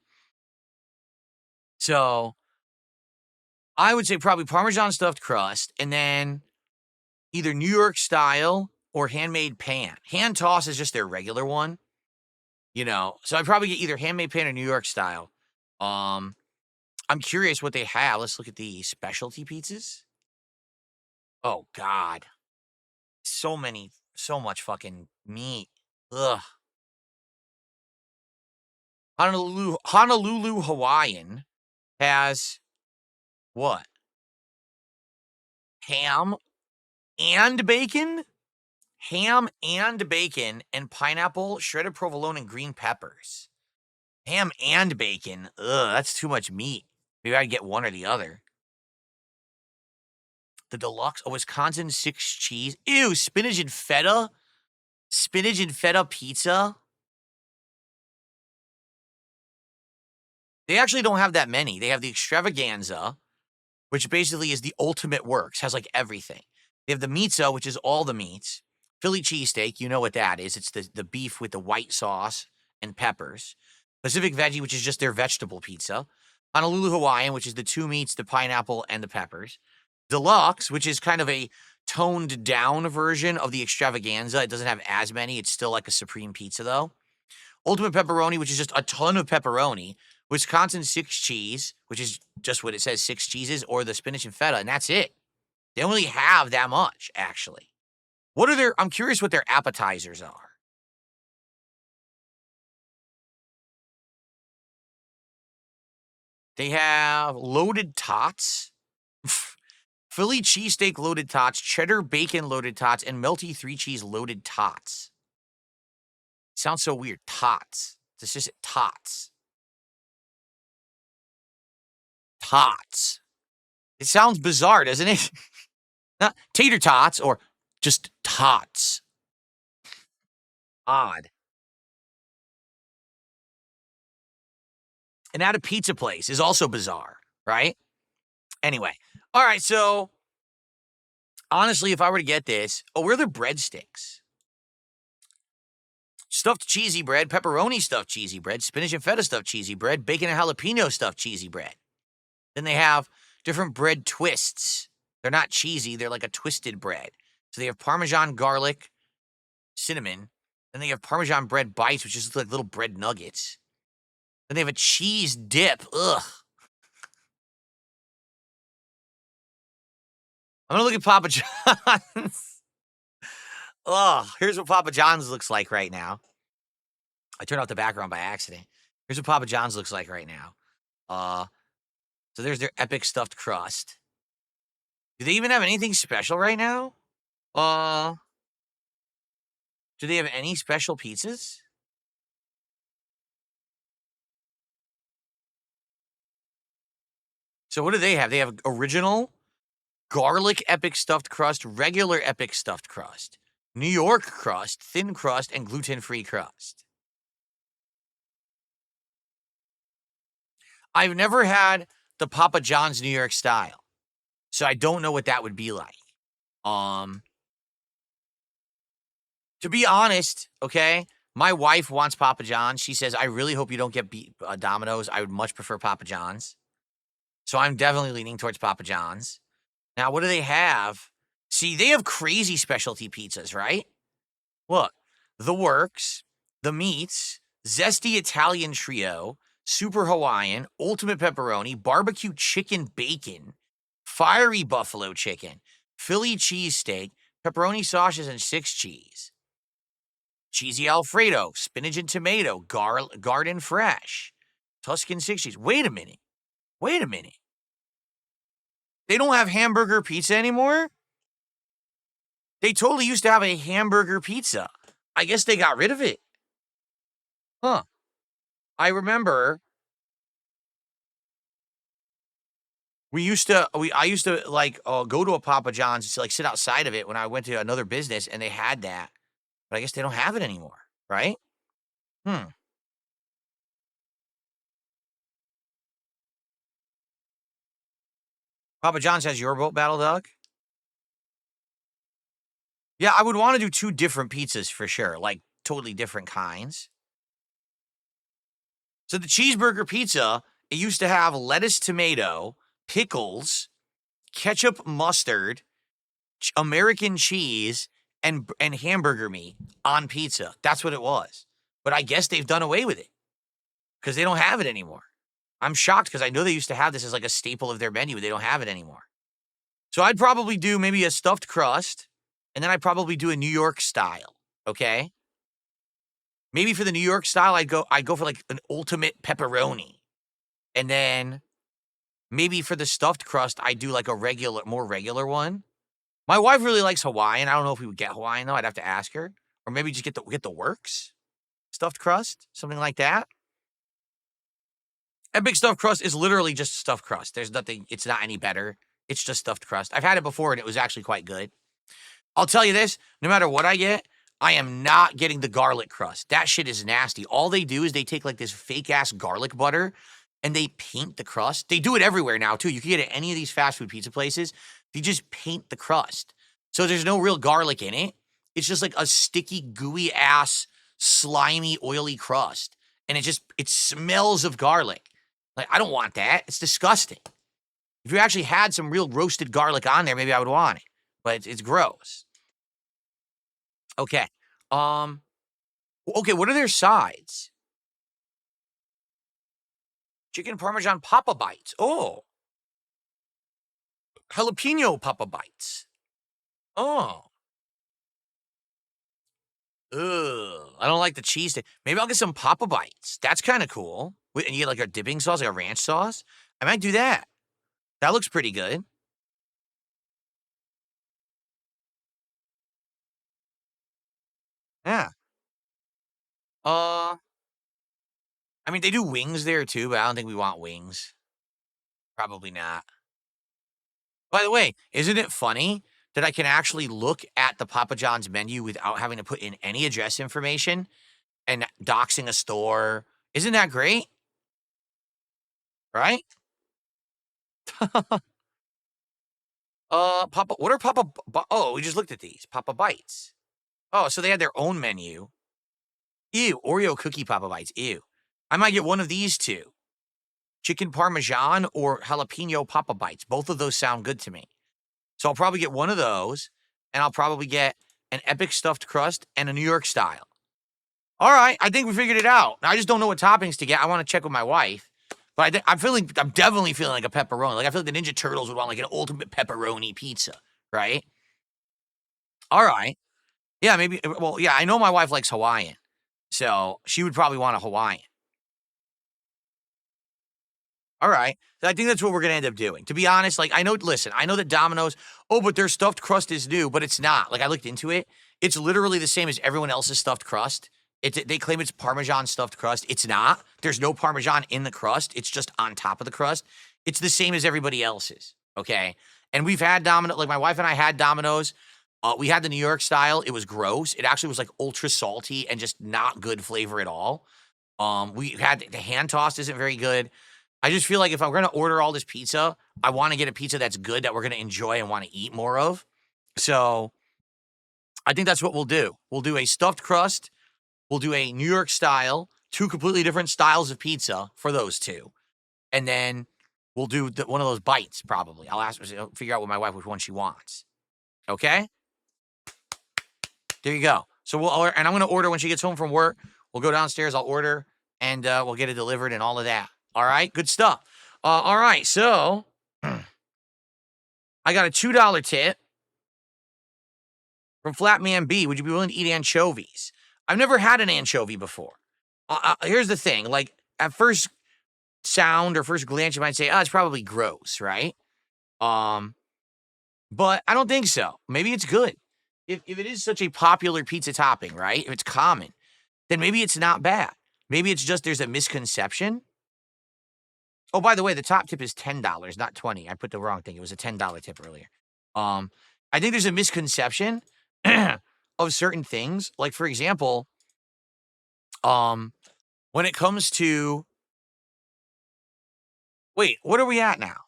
So I would say probably Parmesan stuffed crust, and then either New York style or handmade pan. Hand toss is just their regular one, you know. So I'd probably get either handmade pan or New York style. Um, I'm curious what they have. Let's look at the specialty pizzas. Oh God, so much fucking meat. Ugh. Honolulu Hawaiian has what? Ham and bacon? Ham and bacon and pineapple, shredded provolone, and green peppers. Ham and bacon. Ugh, that's too much meat. Maybe I'd get one or the other. The deluxe, a Wisconsin 6 cheese. Ew, spinach and feta? Spinach and feta pizza? They actually don't have that many. They have the extravaganza, which basically is the ultimate works, has like everything. They have the pizza, which is all the meats. Philly cheesesteak, you know what that is. It's the beef with the white sauce and peppers. Pacific Veggie, which is just their vegetable pizza. Honolulu Hawaiian, which is the 2 meats, the pineapple, and the peppers. Deluxe, which is kind of a toned down version of the extravaganza. It doesn't have as many. It's still like a supreme pizza, though. Ultimate pepperoni, which is just a ton of pepperoni. Wisconsin 6 cheese, which is just what it says, 6 cheeses, or the spinach and feta, and that's it. They only have that much, actually. I'm curious what their appetizers are. They have loaded tots, Philly cheesesteak loaded tots, cheddar bacon loaded tots, and melty 3 cheese loaded tots. Sounds so weird. Tots. It's just tots. Tots. It sounds bizarre, doesn't it? Not tater tots or just tots. Odd. And at a pizza place is also bizarre, right? Anyway. All right, so honestly, if I were to get this, where are the breadsticks? Stuffed cheesy bread, pepperoni stuffed cheesy bread, spinach and feta stuffed cheesy bread, bacon and jalapeno stuffed cheesy bread. Then they have different bread twists. They're not cheesy, they're like a twisted bread. So they have Parmesan garlic, cinnamon. Then they have Parmesan bread bites, which is like little bread nuggets. Then they have a cheese dip. Ugh. I'm gonna look at Papa John's. Ugh. Here's what Papa John's looks like right now. I turned off the background by accident. Here's what Papa John's looks like right now. So there's their epic stuffed crust. Do they even have anything special right now? Do they have any special pizzas? So what do they have? They have original, garlic epic stuffed crust, regular epic stuffed crust, New York crust, thin crust, and gluten-free crust. I've never had the Papa John's New York style, so I don't know what that would be like. To be honest, okay, my wife wants Papa John's. She says, I really hope you don't get Domino's. I would much prefer Papa John's. So I'm definitely leaning towards Papa John's. Now, what do they have? See, they have crazy specialty pizzas, right? Look, the works, the meats, zesty Italian trio, super Hawaiian, ultimate pepperoni, barbecue chicken bacon, fiery buffalo chicken, Philly cheesesteak, pepperoni sausages, and 6 cheese. Cheesy Alfredo, spinach and tomato, garden fresh, Tuscan 6 cheese. Wait a minute. Wait a minute. They don't have hamburger pizza anymore? They totally used to have a hamburger pizza. I guess they got rid of it. Huh. I remember I used to like go to a Papa John's to like sit outside of it when I went to another business and they had that. But I guess they don't have it anymore, right? Hmm. Papa John's has your boat battle dog? Yeah, I would want to do 2 different pizzas for sure, like totally different kinds. So the cheeseburger pizza, it used to have lettuce, tomato, pickles, ketchup, mustard, American cheese, and hamburger meat on pizza. That's what it was. But I guess they've done away with it because they don't have it anymore. I'm shocked because I know they used to have this as like a staple of their menu. They don't have it anymore. So I'd probably do maybe a stuffed crust, and then I'd probably do a New York style. Okay. Maybe for the New York style, I'd go for like an ultimate pepperoni. And then maybe for the stuffed crust, I'd do like a more regular one. My wife really likes Hawaiian. I don't know if we would get Hawaiian though. I'd have to ask her. Or maybe just get the works stuffed crust, something like that. Epic stuffed crust is literally just stuffed crust. There's nothing, it's not any better. It's just stuffed crust. I've had it before and it was actually quite good. I'll tell you this, no matter what I get, I am not getting the garlic crust. That shit is nasty. All they do is they take like this fake ass garlic butter and they paint the crust. They do it everywhere now too. You can get it at any of these fast food pizza places. They just paint the crust. So there's no real garlic in it. It's just like a sticky, gooey ass, slimy, oily crust. And it smells of garlic. Like, I don't want that. It's disgusting. If you actually had some real roasted garlic on there, maybe I would want it. But it's gross. Okay. Okay, what are their sides? Chicken Parmesan Papa Bites. Oh. Jalapeno Papa Bites. Oh. Ugh. I don't like the cheese. Maybe I'll get some Papa Bites. That's kind of cool. And you get like a dipping sauce, like a ranch sauce. I might do that. That looks pretty good. Yeah. I mean, they do wings there too, but I don't think we want wings. Probably not. By the way, isn't it funny that I can actually look at the Papa John's menu without having to put in any address information and doxing a store? Isn't that great? Right? What are oh, we just looked at these. Papa Bites. Oh, so they had their own menu. Ew, Oreo cookie Papa Bites. Ew. I might get one of these two. Chicken Parmesan or jalapeno Papa Bites. Both of those sound good to me. So I'll probably get one of those, and I'll probably get an epic stuffed crust and a New York style. All right, I think we figured it out. I just don't know what toppings to get. I want to check with my wife. But I'm definitely feeling like a pepperoni. Like I feel like the Ninja Turtles would want like an ultimate pepperoni pizza, right? All right. Yeah, maybe. Well, yeah, I know my wife likes Hawaiian. So she would probably want a Hawaiian. All right. So I think that's what we're going to end up doing. To be honest, like, I know that Domino's, but their stuffed crust is new, but it's not. Like, I looked into it. It's literally the same as everyone else's stuffed crust. They claim it's Parmesan stuffed crust. It's not. There's no Parmesan in the crust. It's just on top of the crust. It's the same as everybody else's. Okay. And we've had Domino's, like, my wife and I had Domino's. We had the New York style. It was gross. It actually was like ultra salty and just not good flavor at all. We had the hand tossed isn't very good. I just feel like if I'm going to order all this pizza, I want to get a pizza that's good that we're going to enjoy and want to eat more of. So I think that's what we'll do. We'll do a stuffed crust. We'll do a New York style, 2 completely different styles of pizza for those 2. And then we'll do one of those bites probably. I'll figure out with my wife which one she wants. Okay? There you go. So we'll order, and I'm going to order when she gets home from work. We'll go downstairs. I'll order, and we'll get it delivered and all of that. All right, good stuff. All right, so I got a $2 tip from Flatman B. Would you be willing to eat anchovies? I've never had an anchovy before. Here's the thing: like at first sound or first glance, you might say, "Oh, it's probably gross," right? But I don't think so. Maybe it's good. If it is such a popular pizza topping, right? If it's common, then maybe it's not bad. Maybe it's just there's a misconception. Oh, by the way, the top tip is $10, not 20. I put the wrong thing. It was a $10 tip earlier. I think there's a misconception of certain things. Like, for example, when it comes to wait, what are we at now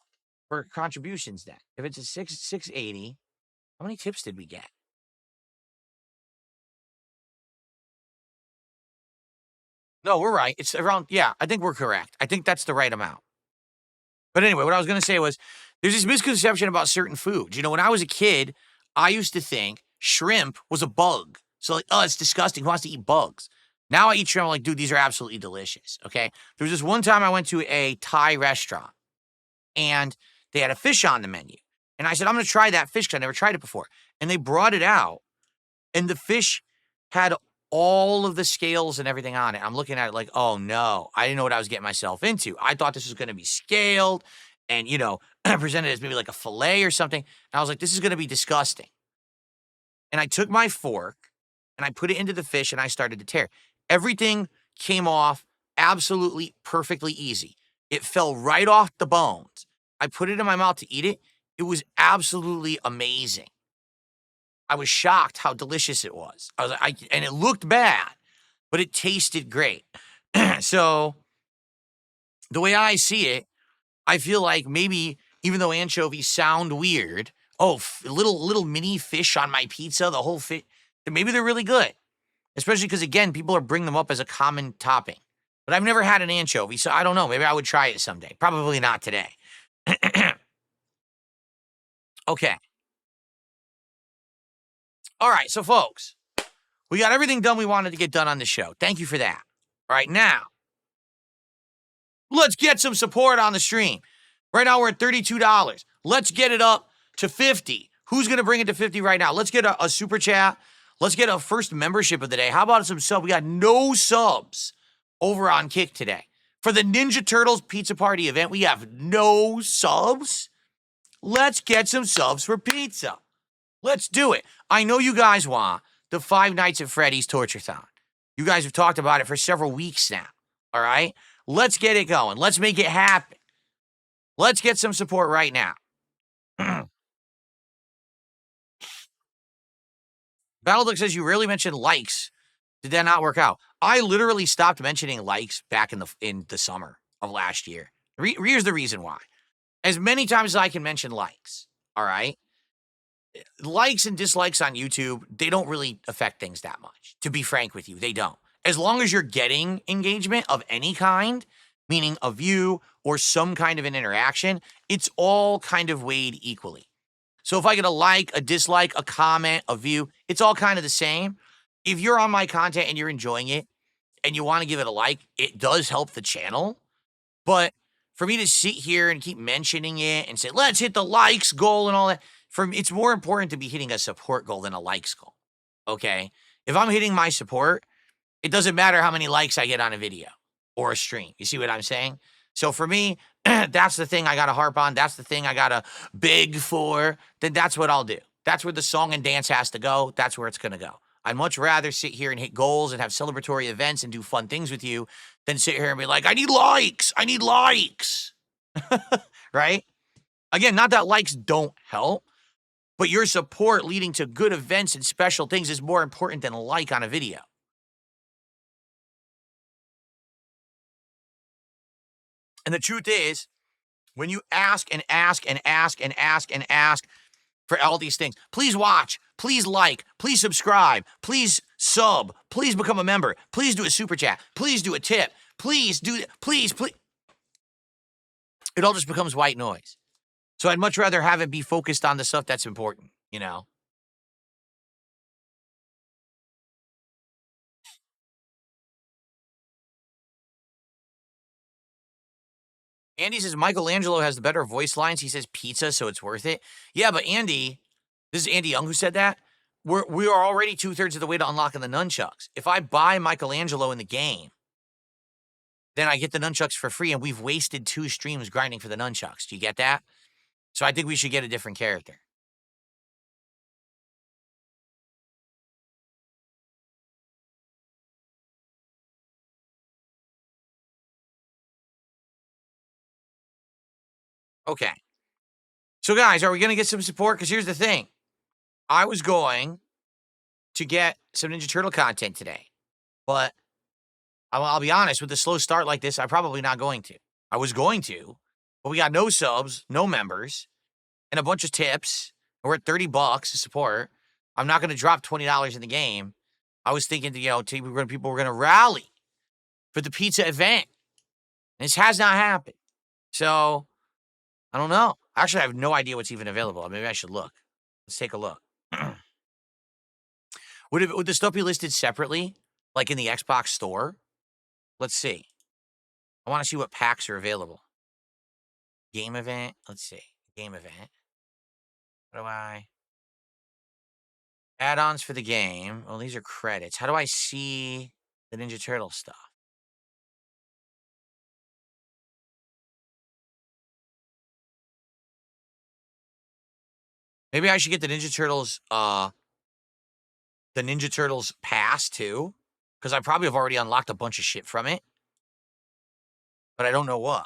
for contributions then? If it's a 680, how many tips did we get? No, we're right. It's around, yeah, I think we're correct. I think that's the right amount. But anyway, what I was going to say was there's this misconception about certain foods. You know, when I was a kid, I used to think shrimp was a bug. So, like, oh, it's disgusting. Who wants to eat bugs? Now I eat shrimp. I'm like, dude, these are absolutely delicious. Okay. There was this one time I went to a Thai restaurant and they had a fish on the menu. And I said, I'm going to try that fish because I never tried it before. And they brought it out and the fish had all of the scales and everything on it. I'm looking at it like, oh no, I didn't know what I was getting myself into. I thought this was going to be scaled and, you know, presented as maybe like a fillet or something. And I was like, this is going to be disgusting. And I took my fork and I put it into the fish and I started to tear. Everything came off absolutely perfectly easy. It fell right off the bones. I put it in my mouth to eat it. It was absolutely amazing. I was shocked how delicious it was. I was like, and it looked bad, but it tasted great. So the way I see it, I feel like maybe even though anchovies sound weird, oh, little mini fish on my pizza, the whole fish, maybe they're really good. Especially because again, people are bringing them up as a common topping. But I've never had an anchovy, so I don't know. Maybe I would try it someday. Probably not today. Okay. All right, so folks, we got everything done we wanted to get done on the show. Thank you for that. All right, now, let's get some support on the stream. Right now, we're at $32. Let's get it up to 50. Who's going to bring it to 50 right now? Let's get a super chat. Let's get a first membership of the day. How about some sub? We got no subs over on Kick today. For the Ninja Turtles Pizza Party event, we have no subs. Let's get some subs for pizza. Let's do it. I know you guys want the Five Nights at Freddy's Torture-thon. You guys have talked about it for several weeks now. All right? Let's get it going. Let's make it happen. Let's get some support right now. Battleduck says you rarely mention likes. Did that not work out? I literally stopped mentioning likes back in the summer of last year. Here's the reason why. As many times as I can mention likes, all right? Likes and dislikes on YouTube, they don't really affect things that much. To be frank with you, they don't. As long as you're getting engagement of any kind, meaning a view or some kind of an interaction, it's all kind of weighed equally. So if I get a like, a dislike, a comment, a view, it's all kind of the same. If you're on my content and you're enjoying it and you want to give it a like, it does help the channel. But for me to sit here and keep mentioning it and say, let's hit the likes goal and all that, for me, it's more important to be hitting a support goal than a likes goal. Okay? If I'm hitting my support, it doesn't matter how many likes I get on a video or a stream. You see what I'm saying? So for me, that's the thing I got to harp on. That's the thing I got to beg for. Then that's what I'll do. That's where the song and dance has to go. That's where it's going to go. I'd much rather sit here and hit goals and have celebratory events and do fun things with you than sit here and be like, I need likes. I need likes. Right? Again, not that likes don't help, but your support leading to good events and special things is more important than a like on a video. And the truth is, when you ask and ask and ask and ask and ask for all these things, please watch, please like, please subscribe, please sub, please become a member, please do a super chat, please do a tip, please do, please. It all just becomes white noise. So I'd much rather have it be focused on the stuff that's important, you know? Andy says Michelangelo has the better voice lines. He says pizza, so it's worth it. Yeah, but Andy, this is Andy Young who said that. We are already 2/3 of the way to unlocking the nunchucks. If I buy Michelangelo in the game, then I get the nunchucks for free, and we've wasted 2 streams grinding for the nunchucks. Do you get that? So I think we should get a different character. Okay. So guys, are we gonna get some support? Because here's the thing. I was going to get some Ninja Turtle content today, but I'll be honest, with a slow start like this, I'm probably not going to. I was going to, but we got no subs, no members, and a bunch of tips. We're at $30 to support. I'm not going to drop $20 in the game. I was thinking, people were going to rally for the pizza event. This has not happened. So, I don't know. Actually, I have no idea what's even available. Maybe I should look. Let's take a look. Would the stuff be listed separately, like in the Xbox store? Let's see. I want to see what packs are available. Game event. Let's see. Game event. What do I... Add-ons for the game. Oh, these are credits. How do I see the Ninja Turtle stuff? Maybe I should get the Ninja Turtles pass too, because I probably have already unlocked a bunch of shit from it, but I don't know what.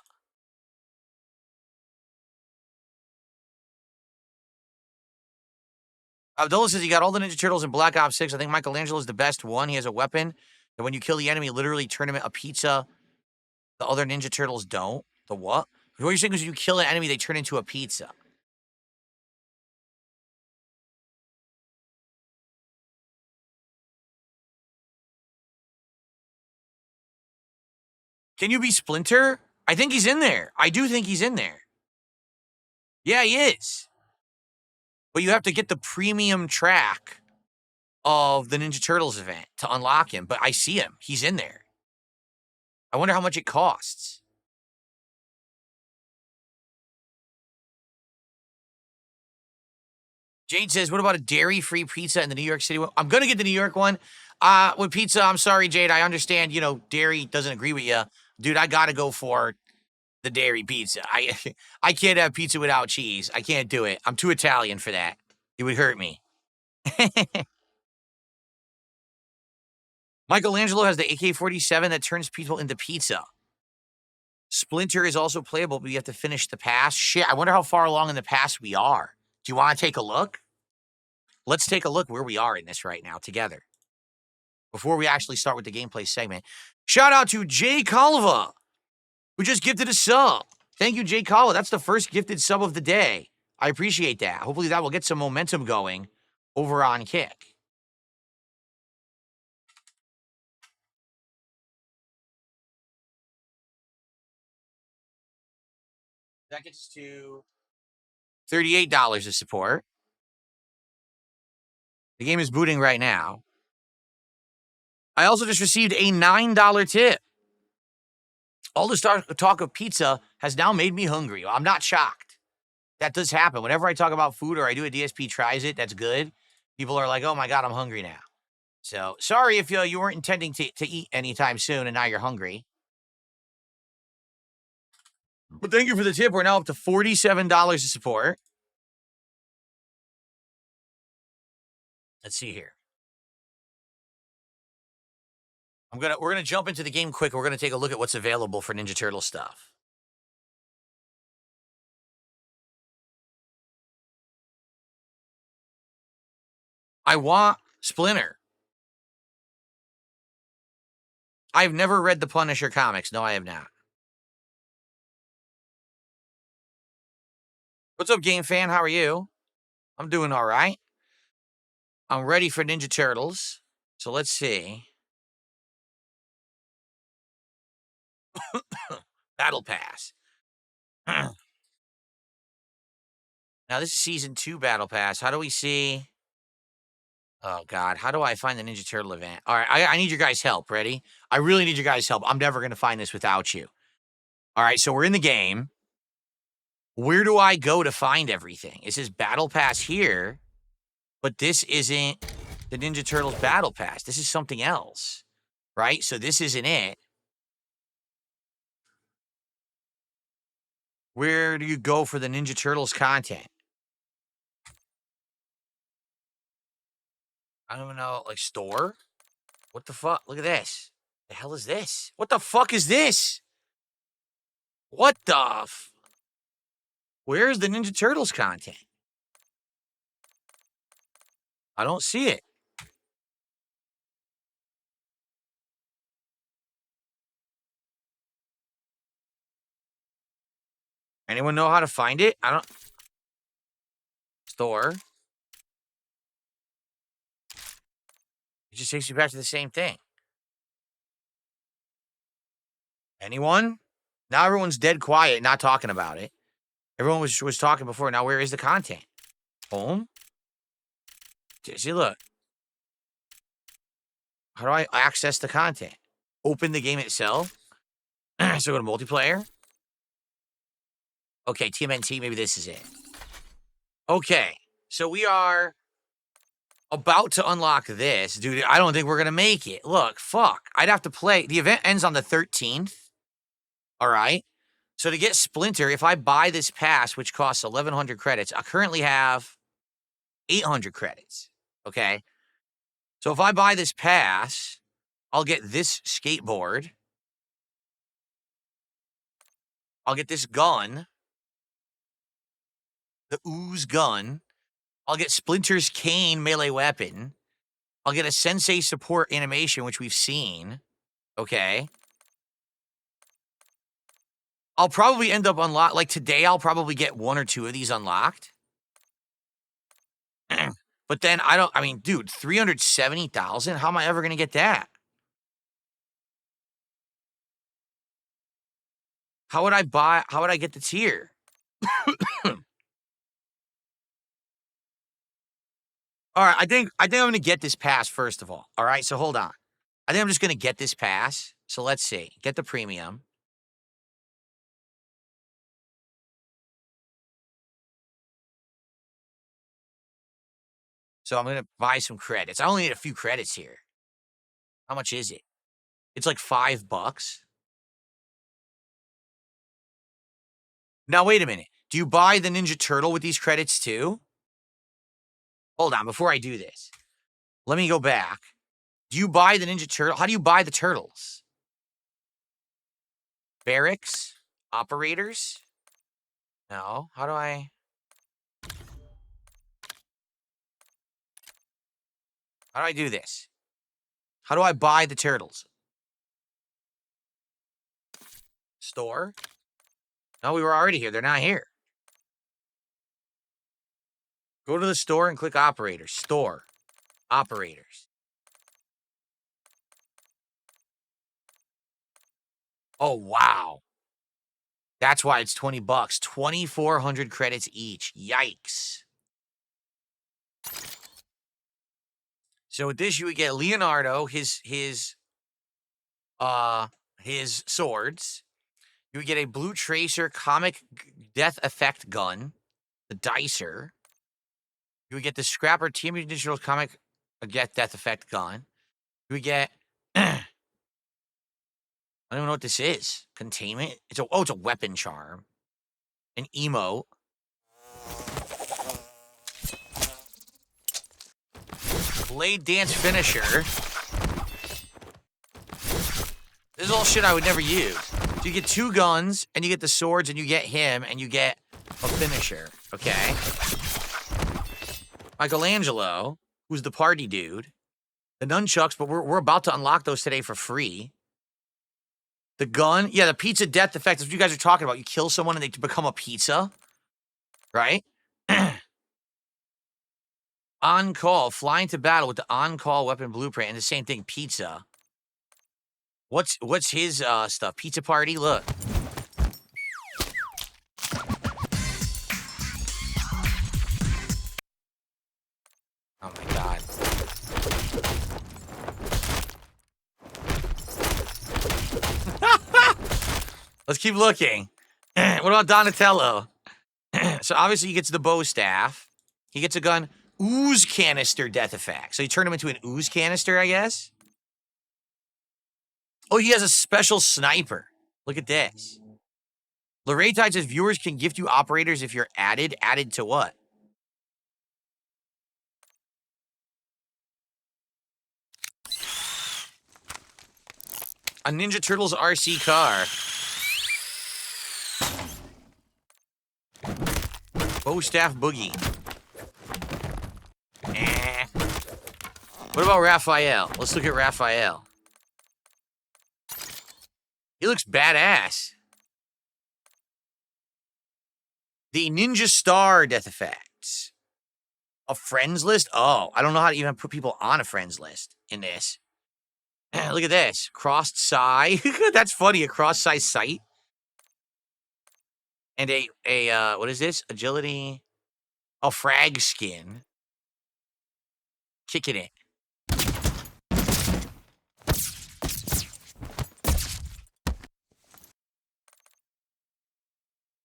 Abdullah says he got all the Ninja Turtles in Black Ops 6. I think Michelangelo is the best one. He has a weapon that when you kill the enemy, literally turn him a pizza. The other Ninja Turtles don't. The what? What you're saying is you kill an enemy, they turn into a pizza. Can you be Splinter? I think he's in there. I do think he's in there. Yeah, he is. But you have to get the premium track of the Ninja Turtles event to unlock him. But I see him. He's in there. I wonder how much it costs. Jade says, what about a dairy-free pizza in the New York City one? I'm going to get the New York one. With pizza, I'm sorry, Jade. I understand, dairy doesn't agree with you. Dude, I got to go for the dairy pizza. I can't have pizza without cheese. I can't do it. I'm too Italian for that. It would hurt me. Michelangelo has the AK-47 that turns people into pizza. Splinter is also playable, but you have to finish the pass. Shit, I wonder how far along in the pass we are. Do you want to take a look? Let's take a look where we are in this right now together before we actually start with the gameplay segment. Shout out to Jay Calva, who just gifted a sub. Thank you, Jay Calva. That's the first gifted sub of the day. I appreciate that. Hopefully that will get some momentum going over on Kick. That gets us to $38 of support. The game is booting right now. I also just received a $9 tip. All this talk of pizza has now made me hungry. I'm not shocked. That does happen. Whenever I talk about food or I do a DSP tries it, that's good. People are like, oh my God, I'm hungry now. So sorry if you weren't intending to eat anytime soon and now you're hungry. But thank you for the tip. We're now up to $47 of support. Let's see here. We're gonna jump into the game quick. We're gonna take a look at what's available for Ninja Turtle stuff. I want Splinter. I've never read the Punisher comics. No, I have not. What's up, game fan? How are you? I'm doing all right. I'm ready for Ninja Turtles. So let's see. Battle Pass. Now, this is Season 2 Battle Pass. How do we see... Oh, God. How do I find the Ninja Turtle event? All right, I need your guys' help. Ready? I really need your guys' help. I'm never going to find this without you. All right, so we're in the game. Where do I go to find everything? It says Battle Pass here, but this isn't the Ninja Turtles Battle Pass. This is something else, right? So this isn't it. Where do you go for the Ninja Turtles content? I don't even know, like store? What the fuck? Look at this. The hell is this? What the fuck is this? What the Where's the Ninja Turtles content? I don't see it. Anyone know how to find it? I don't. Store. It just takes you back to the same thing. Anyone? Now everyone's dead quiet, not talking about it. Everyone was talking before. Now where is the content? Home? See, look. How do I access the content? Open the game itself. So go to multiplayer. Okay, TMNT, maybe this is it. Okay, so we are about to unlock this. Dude, I don't think we're going to make it. Look, fuck. I'd have to play. The event ends on the 13th. All right. So to get Splinter, if I buy this pass, which costs 1,100 credits, I currently have 800 credits. Okay. So if I buy this pass, I'll get this skateboard. I'll get this gun. The Ooze gun. I'll get Splinter's cane melee weapon. I'll get a Sensei support animation, which we've seen. Okay. I'll probably end up unlocked. Like today, I'll probably get 1 or 2 of these unlocked. But then I mean, dude, 370,000? How am I ever going to get that? How would I get the tier? All right, I think I'm going to get this pass first of all. All right, so hold on. I think I'm just going to get this pass. So let's see. Get the premium. So I'm going to buy some credits. I only need a few credits here. How much is it? It's like $5. Now, wait a minute. Do you buy the Ninja Turtle with these credits too? Hold on, before I do this, let me go back. Do you buy the Ninja Turtle? How do you buy the turtles? Barracks? Operators? No. How do I do this? How do I buy the turtles? Store? No, we were already here. They're not here. Go to the store and click operators. Store. Operators. Oh, wow. That's why it's $20. 2,400 credits each. Yikes. So with this, you would get Leonardo, his swords. You would get a Blue Tracer comic death effect gun, the Dicer. You would get the Scrapper Team Digital comic death effect gun. You would get I don't even know what this is. Containment. It's a weapon charm. An emote. Blade dance finisher. This is all shit I would never use. So you get 2 guns, and you get the swords, and you get him, and you get a finisher. Okay. Michelangelo, who's the party dude. The nunchucks, but we're about to unlock those today for free. The gun, yeah, the pizza death effect. That's what you guys are talking about. You kill someone and they become a pizza, right? On call, flying to battle with the on-call weapon blueprint, and the same thing, pizza. What's his stuff? Pizza party. Look. Oh my god. Let's keep looking. What about Donatello? So obviously he gets the bow staff. He gets a gun. Ooze canister death effect. So you turn him into an ooze canister, I guess? Oh, he has a special sniper. Look at this. Lorraine says viewers can gift you operators if you're added. Added to what? A Ninja Turtles RC car. Bow staff boogie. Eh. What about Raphael? Let's look at Raphael. He looks badass. The Ninja Star death effects. A friends list? Oh, I don't know how to even put people on a friends list in this. Look at this. Crossed sigh. That's funny. A cross size sight. And what is this? Agility. Oh, frag skin. Kicking it.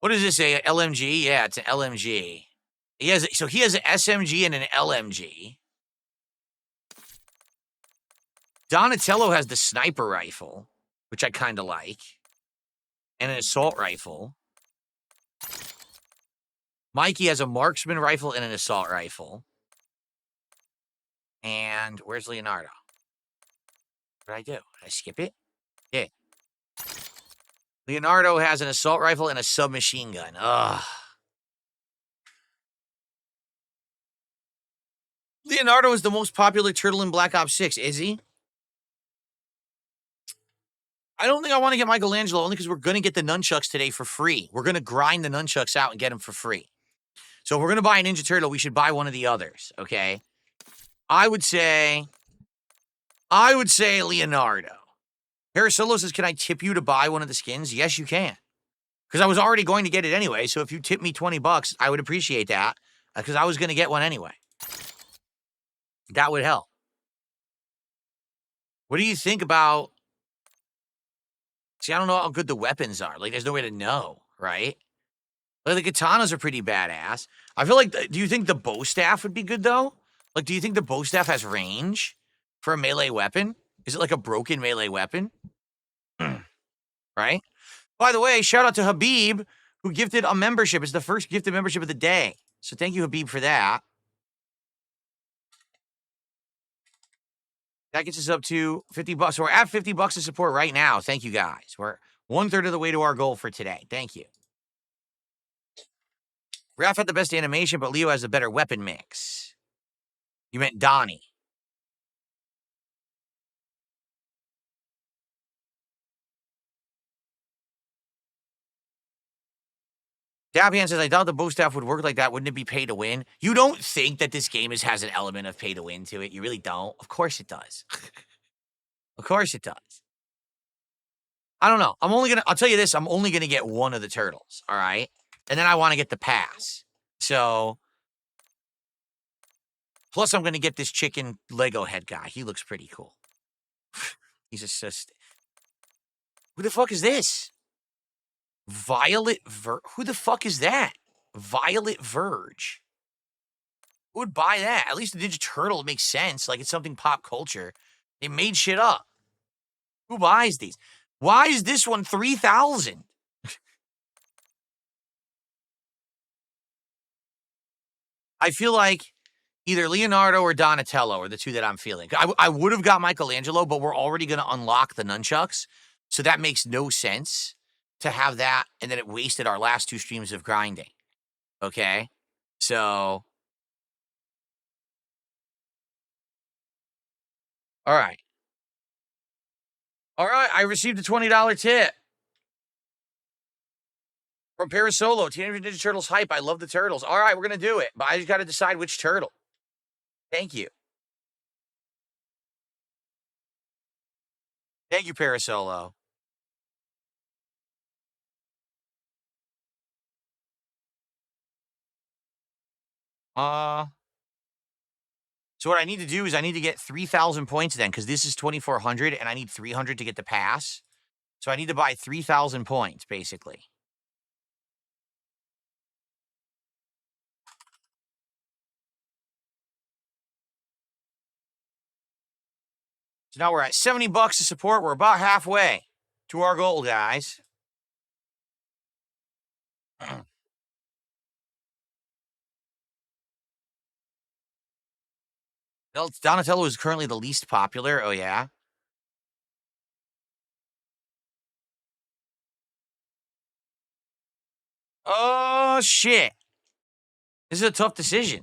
What is this? A LMG? Yeah, it's an LMG. He has an SMG and an LMG. Donatello has the sniper rifle, which I kind of like, and an assault rifle. Mikey has a marksman rifle and an assault rifle. And where's Leonardo? What did I do? Did I skip it? Yeah. Leonardo has an assault rifle and a submachine gun. Ugh. Leonardo is the most popular turtle in Black Ops 6, is he? I don't think I want to get Michelangelo, only because we're going to get the nunchucks today for free. We're going to grind the nunchucks out and get them for free. So if we're going to buy a Ninja Turtle, we should buy one of the others, okay? I would say Leonardo. Parasolo says, can I tip you to buy one of the skins? Yes, you can. Because I was already going to get it anyway, so if you tip me $20, I would appreciate that, because I was going to get one anyway. That would help. What do you think about... See, I don't know how good the weapons are. Like, there's no way to know, right? Like, the katanas are pretty badass. I feel like... Do you think the bow staff would be good, though? Like, do you think the bow staff has range for a melee weapon? Is it like a broken melee weapon? Right? By the way, shout out to Habib, who gifted a membership. It's the first gifted membership of the day. So thank you, Habib, for that. That gets us up to $50. So we're at $50 to support right now. Thank you, guys. We're 1/3 of the way to our goal for today. Thank you. Raph had the best animation, but Leo has the better weapon mix. You meant Donnie. Dabian says, I doubt the bow staff would work like that. Wouldn't it be pay to win? You don't think that this game has an element of pay to win to it? You really don't? Of course it does. Of course it does. I don't know. I'll tell you this, I'm only gonna get one of the turtles, all right? And then I want to get the pass. So, plus I'm gonna get this chicken Lego head guy. He looks pretty cool. He's just... Who the fuck is this? Who the fuck is that? Violet Verge. Who would buy that? At least the Ninja Turtle makes sense. Like, it's something pop culture. They made shit up. Who buys these? Why is this one 3,000? I feel like either Leonardo or Donatello are the two that I'm feeling. I would have got Michelangelo, but we're already going to unlock the nunchucks. So that makes no sense to have that, and then it wasted our last 2 streams of grinding. Okay? So... All right. All right, I received a $20 tip. From Parasolo, Teenage Mutant Ninja Turtles hype. I love the turtles. All right, we're going to do it. But I just got to decide which turtle. Thank you. Thank you, Parasolo. So what I need to do is I need to get 3,000 points then, because this is 2,400, and I need 300 to get the pass. So I need to buy 3,000 points, basically. So now we're at 70 bucks to support. We're about halfway to our goal, guys. Donatello is currently the least popular. Oh, yeah? Oh, shit. This is a tough decision.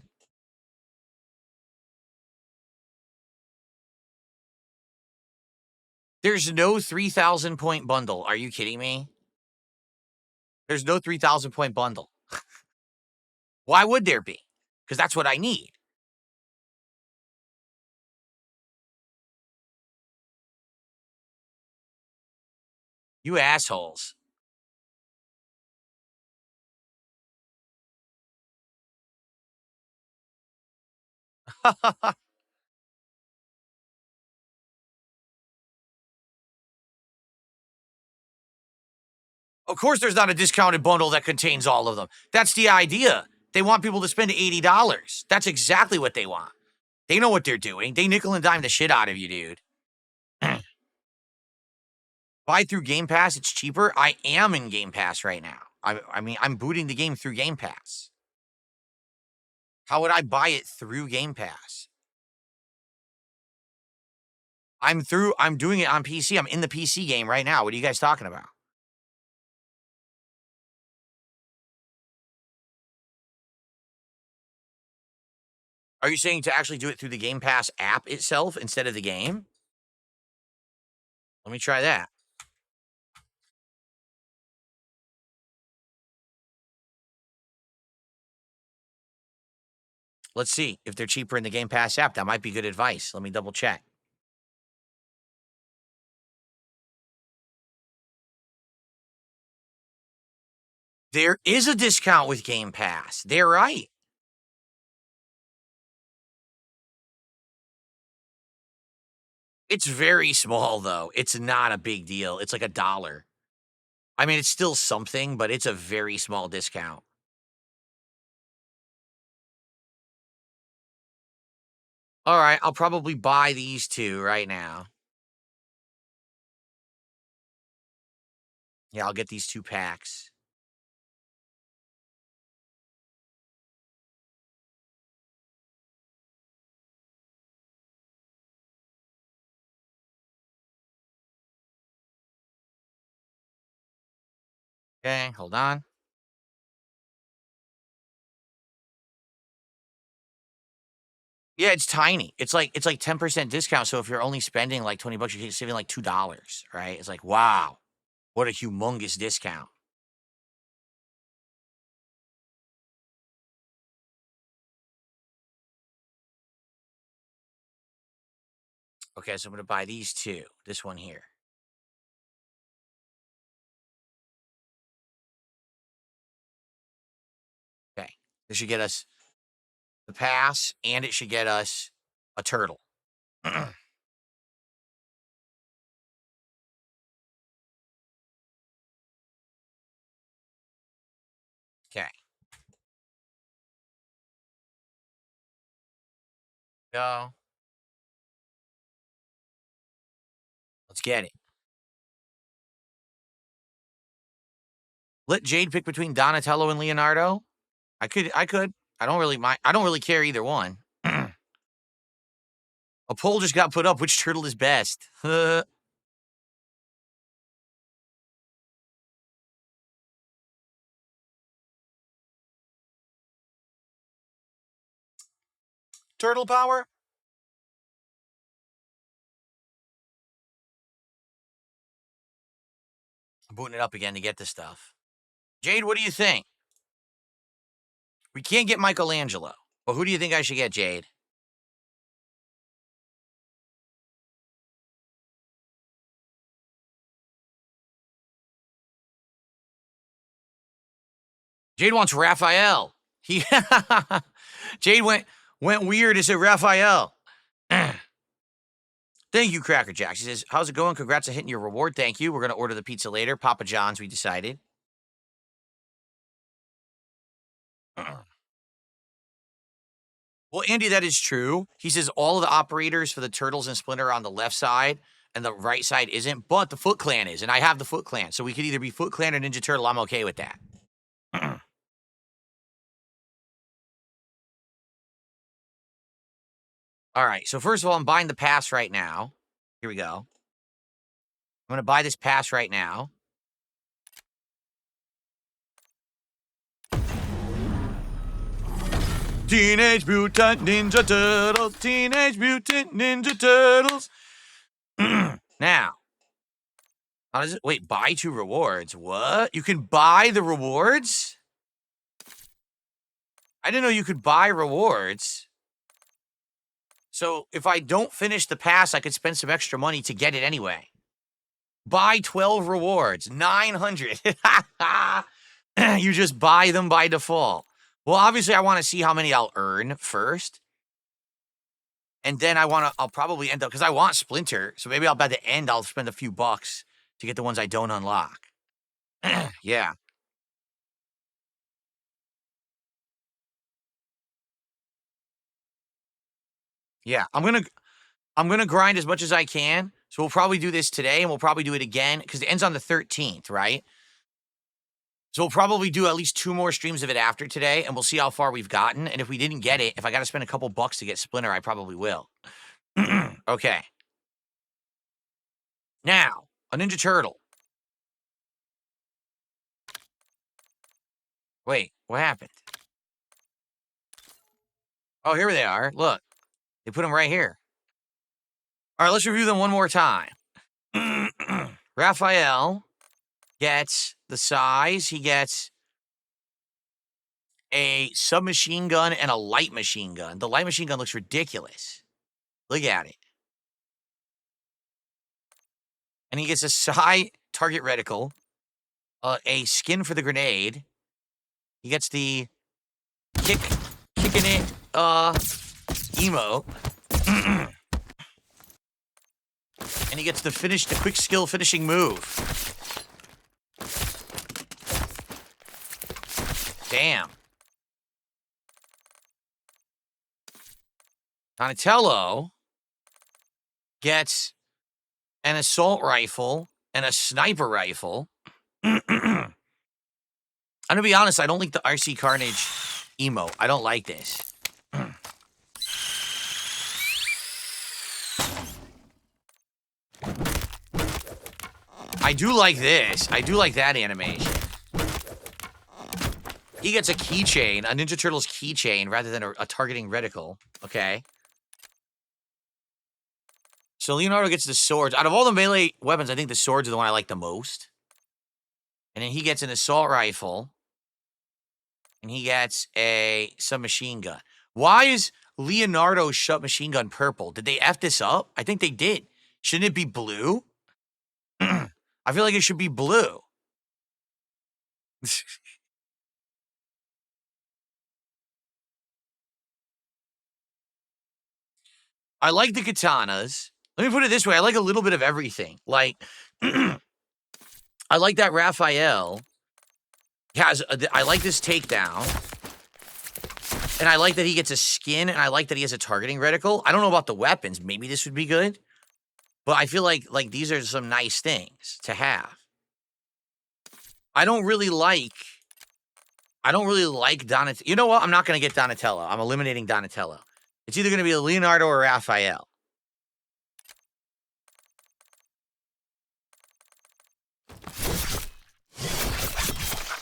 There's no 3,000 point bundle. Are you kidding me? There's no 3,000 point bundle. Why would there be? Because that's what I need. You assholes. Of course, there's not a discounted bundle that contains all of them. That's the idea. They want people to spend $80. That's exactly what they want. They know what they're doing. They nickel and dime the shit out of you, dude. Buy through Game Pass, it's cheaper. I am in Game Pass right now. I mean, I'm booting the game through Game Pass. How would I buy it through Game Pass? I'm doing it on PC. I'm in the PC game right now. What are you guys talking about? Are you saying to actually do it through the Game Pass app itself instead of the game? Let me try that. Let's see if they're cheaper in the Game Pass app. That might be good advice. Let me double check. There is a discount with Game Pass. They're right. It's very small, though. It's not a big deal. It's like $1. I mean, it's still something, but it's a very small discount. All right, I'll probably buy these two right now. Yeah, I'll get these 2 packs. Okay, hold on. Yeah, it's tiny. It's like 10% discount. So if you're only spending like 20 bucks, you're saving like $2, right? It's like, wow, what a humongous discount. Okay, so I'm gonna buy these two. This one here. Okay. This should get us the pass, and it should get us a turtle. Okay. Go. Let's get it. Let Jade pick between Donatello and Leonardo. I could. I don't really mind. I don't really care either one. A poll just got put up. Which turtle is best? Turtle power? I'm booting it up again to get this stuff. Jade, what do you think? We can't get Michelangelo. But who do you think I should get, Jade? Jade wants Raphael. He Jade went weird and said Raphael. Thank you, Cracker Jack. She says, how's it going? Congrats on hitting your reward. Thank you. We're going to order the pizza later. Papa John's, we decided. Well, Andy, that is true. He says all of the operators for the Turtles and Splinter are on the left side, and the right side isn't, but the Foot Clan is, and I have the Foot Clan. So we could either be Foot Clan or Ninja Turtle. I'm okay with that. All right, so first of all, I'm buying the pass right now. Here we go. I'm going to buy this pass right now. Teenage Mutant Ninja Turtles. Teenage Mutant Ninja Turtles. Now, how does it? Wait, buy 2 rewards. What? You can buy the rewards? I didn't know you could buy rewards. So if I don't finish the pass, I could spend some extra money to get it anyway. Buy 12 rewards. 900. You just buy them by default. Well, obviously, I want to see how many I'll earn first. And then I'll probably end up, because I want Splinter. So maybe by the end, I'll spend a few bucks to get the ones I don't unlock. Yeah. Yeah. I'm gonna grind as much as I can. So we'll probably do this today, and we'll probably do it again, because it ends on the 13th, right? So we'll probably do at least 2 more streams of it after today, and we'll see how far we've gotten. And if we didn't get it, if I got to spend a couple bucks to get Splinter, I probably will. Okay. Now, a Ninja Turtle. Wait, what happened? Oh, here they are. Look, they put them right here. All right, let's review them one more time. Raphael gets the size. He gets a submachine gun and a light machine gun. The light machine gun looks ridiculous. Look at it. And he gets a side target reticle, a skin for the grenade. He gets the kicking it emote. And he gets the quick skill finishing move. Damn. Donatello gets an assault rifle and a sniper rifle. I'm gonna be honest, I don't like the RC Carnage emote. I don't like this. I do like this. I do like that animation. He gets a keychain, a Ninja Turtles keychain, rather than a targeting reticle. Okay. So Leonardo gets the swords. Out of all the melee weapons, I think the swords are the one I like the most. And then he gets an assault rifle. And he gets a submachine gun. Why is Leonardo's submachine gun purple? Did they F this up? I think they did. Shouldn't it be blue? I feel like it should be blue. I like the katanas. Let me put it this way. I like a little bit of everything. Like, I like that Raphael I like this takedown. And I like that he gets a skin, and I like that he has a targeting reticle. I don't know about the weapons. Maybe this would be good. But I feel like these are some nice things to have. I don't really like Donatello. You know what? I'm not going to get Donatello. I'm eliminating Donatello. It's either going to be a Leonardo or Raphael.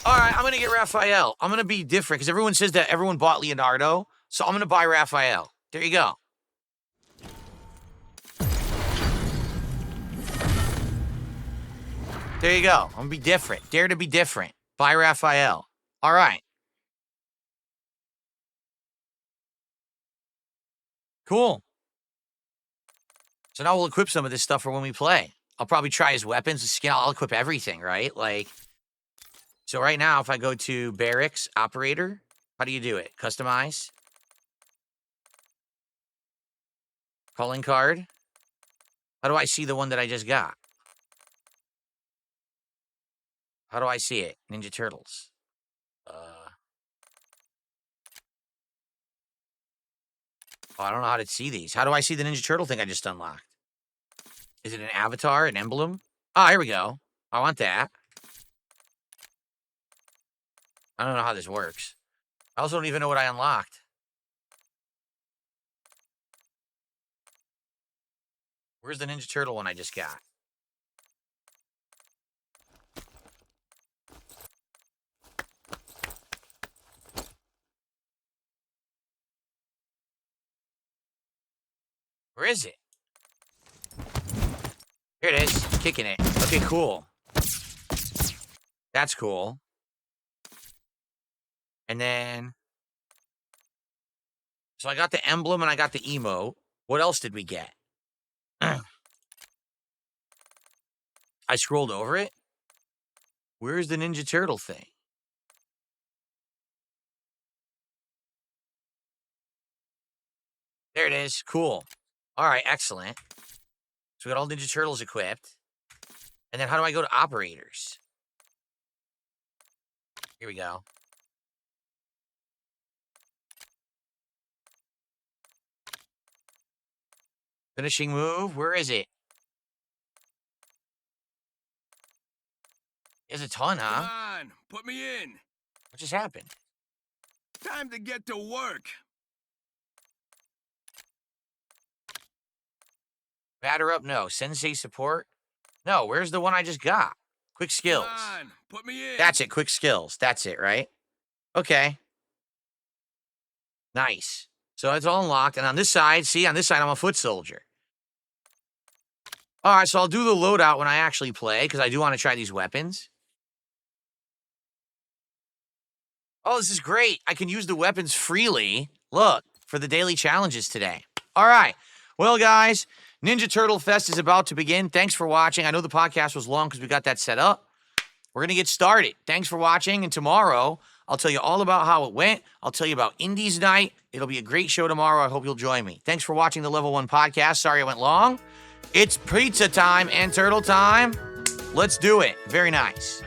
All right, I'm going to get Raphael. I'm going to be different because everyone says that everyone bought Leonardo. So I'm going to buy Raphael. There you go. There you go. I'm going to be different. Dare to be different. Buy Raphael. All right. Cool. So now we'll equip some of this stuff for when we play. I'll probably try his weapons, his skin. I'll equip everything, right? Like, so right now, if I go to Barracks, Operator, how do you do it? Customize. Calling card. How do I see the one that I just got? How do I see it? Ninja Turtles. Oh, I don't know how to see these. How do I see the Ninja Turtle thing I just unlocked? Is it an avatar, an emblem? Oh, here we go. I want that. I don't know how this works. I also don't even know what I unlocked. Where's the Ninja Turtle one I just got? Where is it? Here it is. Kicking it. Okay, cool. That's cool. And then... So I got the emblem and I got the emote. What else did we get? I scrolled over it. Where's the Ninja Turtle thing? There it is. Cool. All right, excellent. So we got all Ninja Turtles equipped. And then how do I go to operators? Here we go. Finishing move. Where is it? There's a ton, huh? Come on, put me in. What just happened? Time to get to work. Batter up? No. Sensei support? No. Where's the one I just got? Quick skills. Come on, put me in. That's it. Quick skills. That's it, right? Okay. Nice. So it's all unlocked. And on this side, see, on this side, I'm a foot soldier. All right, so I'll do the loadout when I actually play, because I do want to try these weapons. Oh, this is great. I can use the weapons freely. Look, for the daily challenges today. All right. Well, guys, Ninja Turtle Fest is about to begin. Thanks for watching. I know the podcast was long because we got that set up. We're going to get started. Thanks for watching. And tomorrow, I'll tell you all about how it went. I'll tell you about Indies Night. It'll be a great show tomorrow. I hope you'll join me. Thanks for watching the Level 1 podcast. Sorry I went long. It's pizza time and turtle time. Let's do it. Very nice.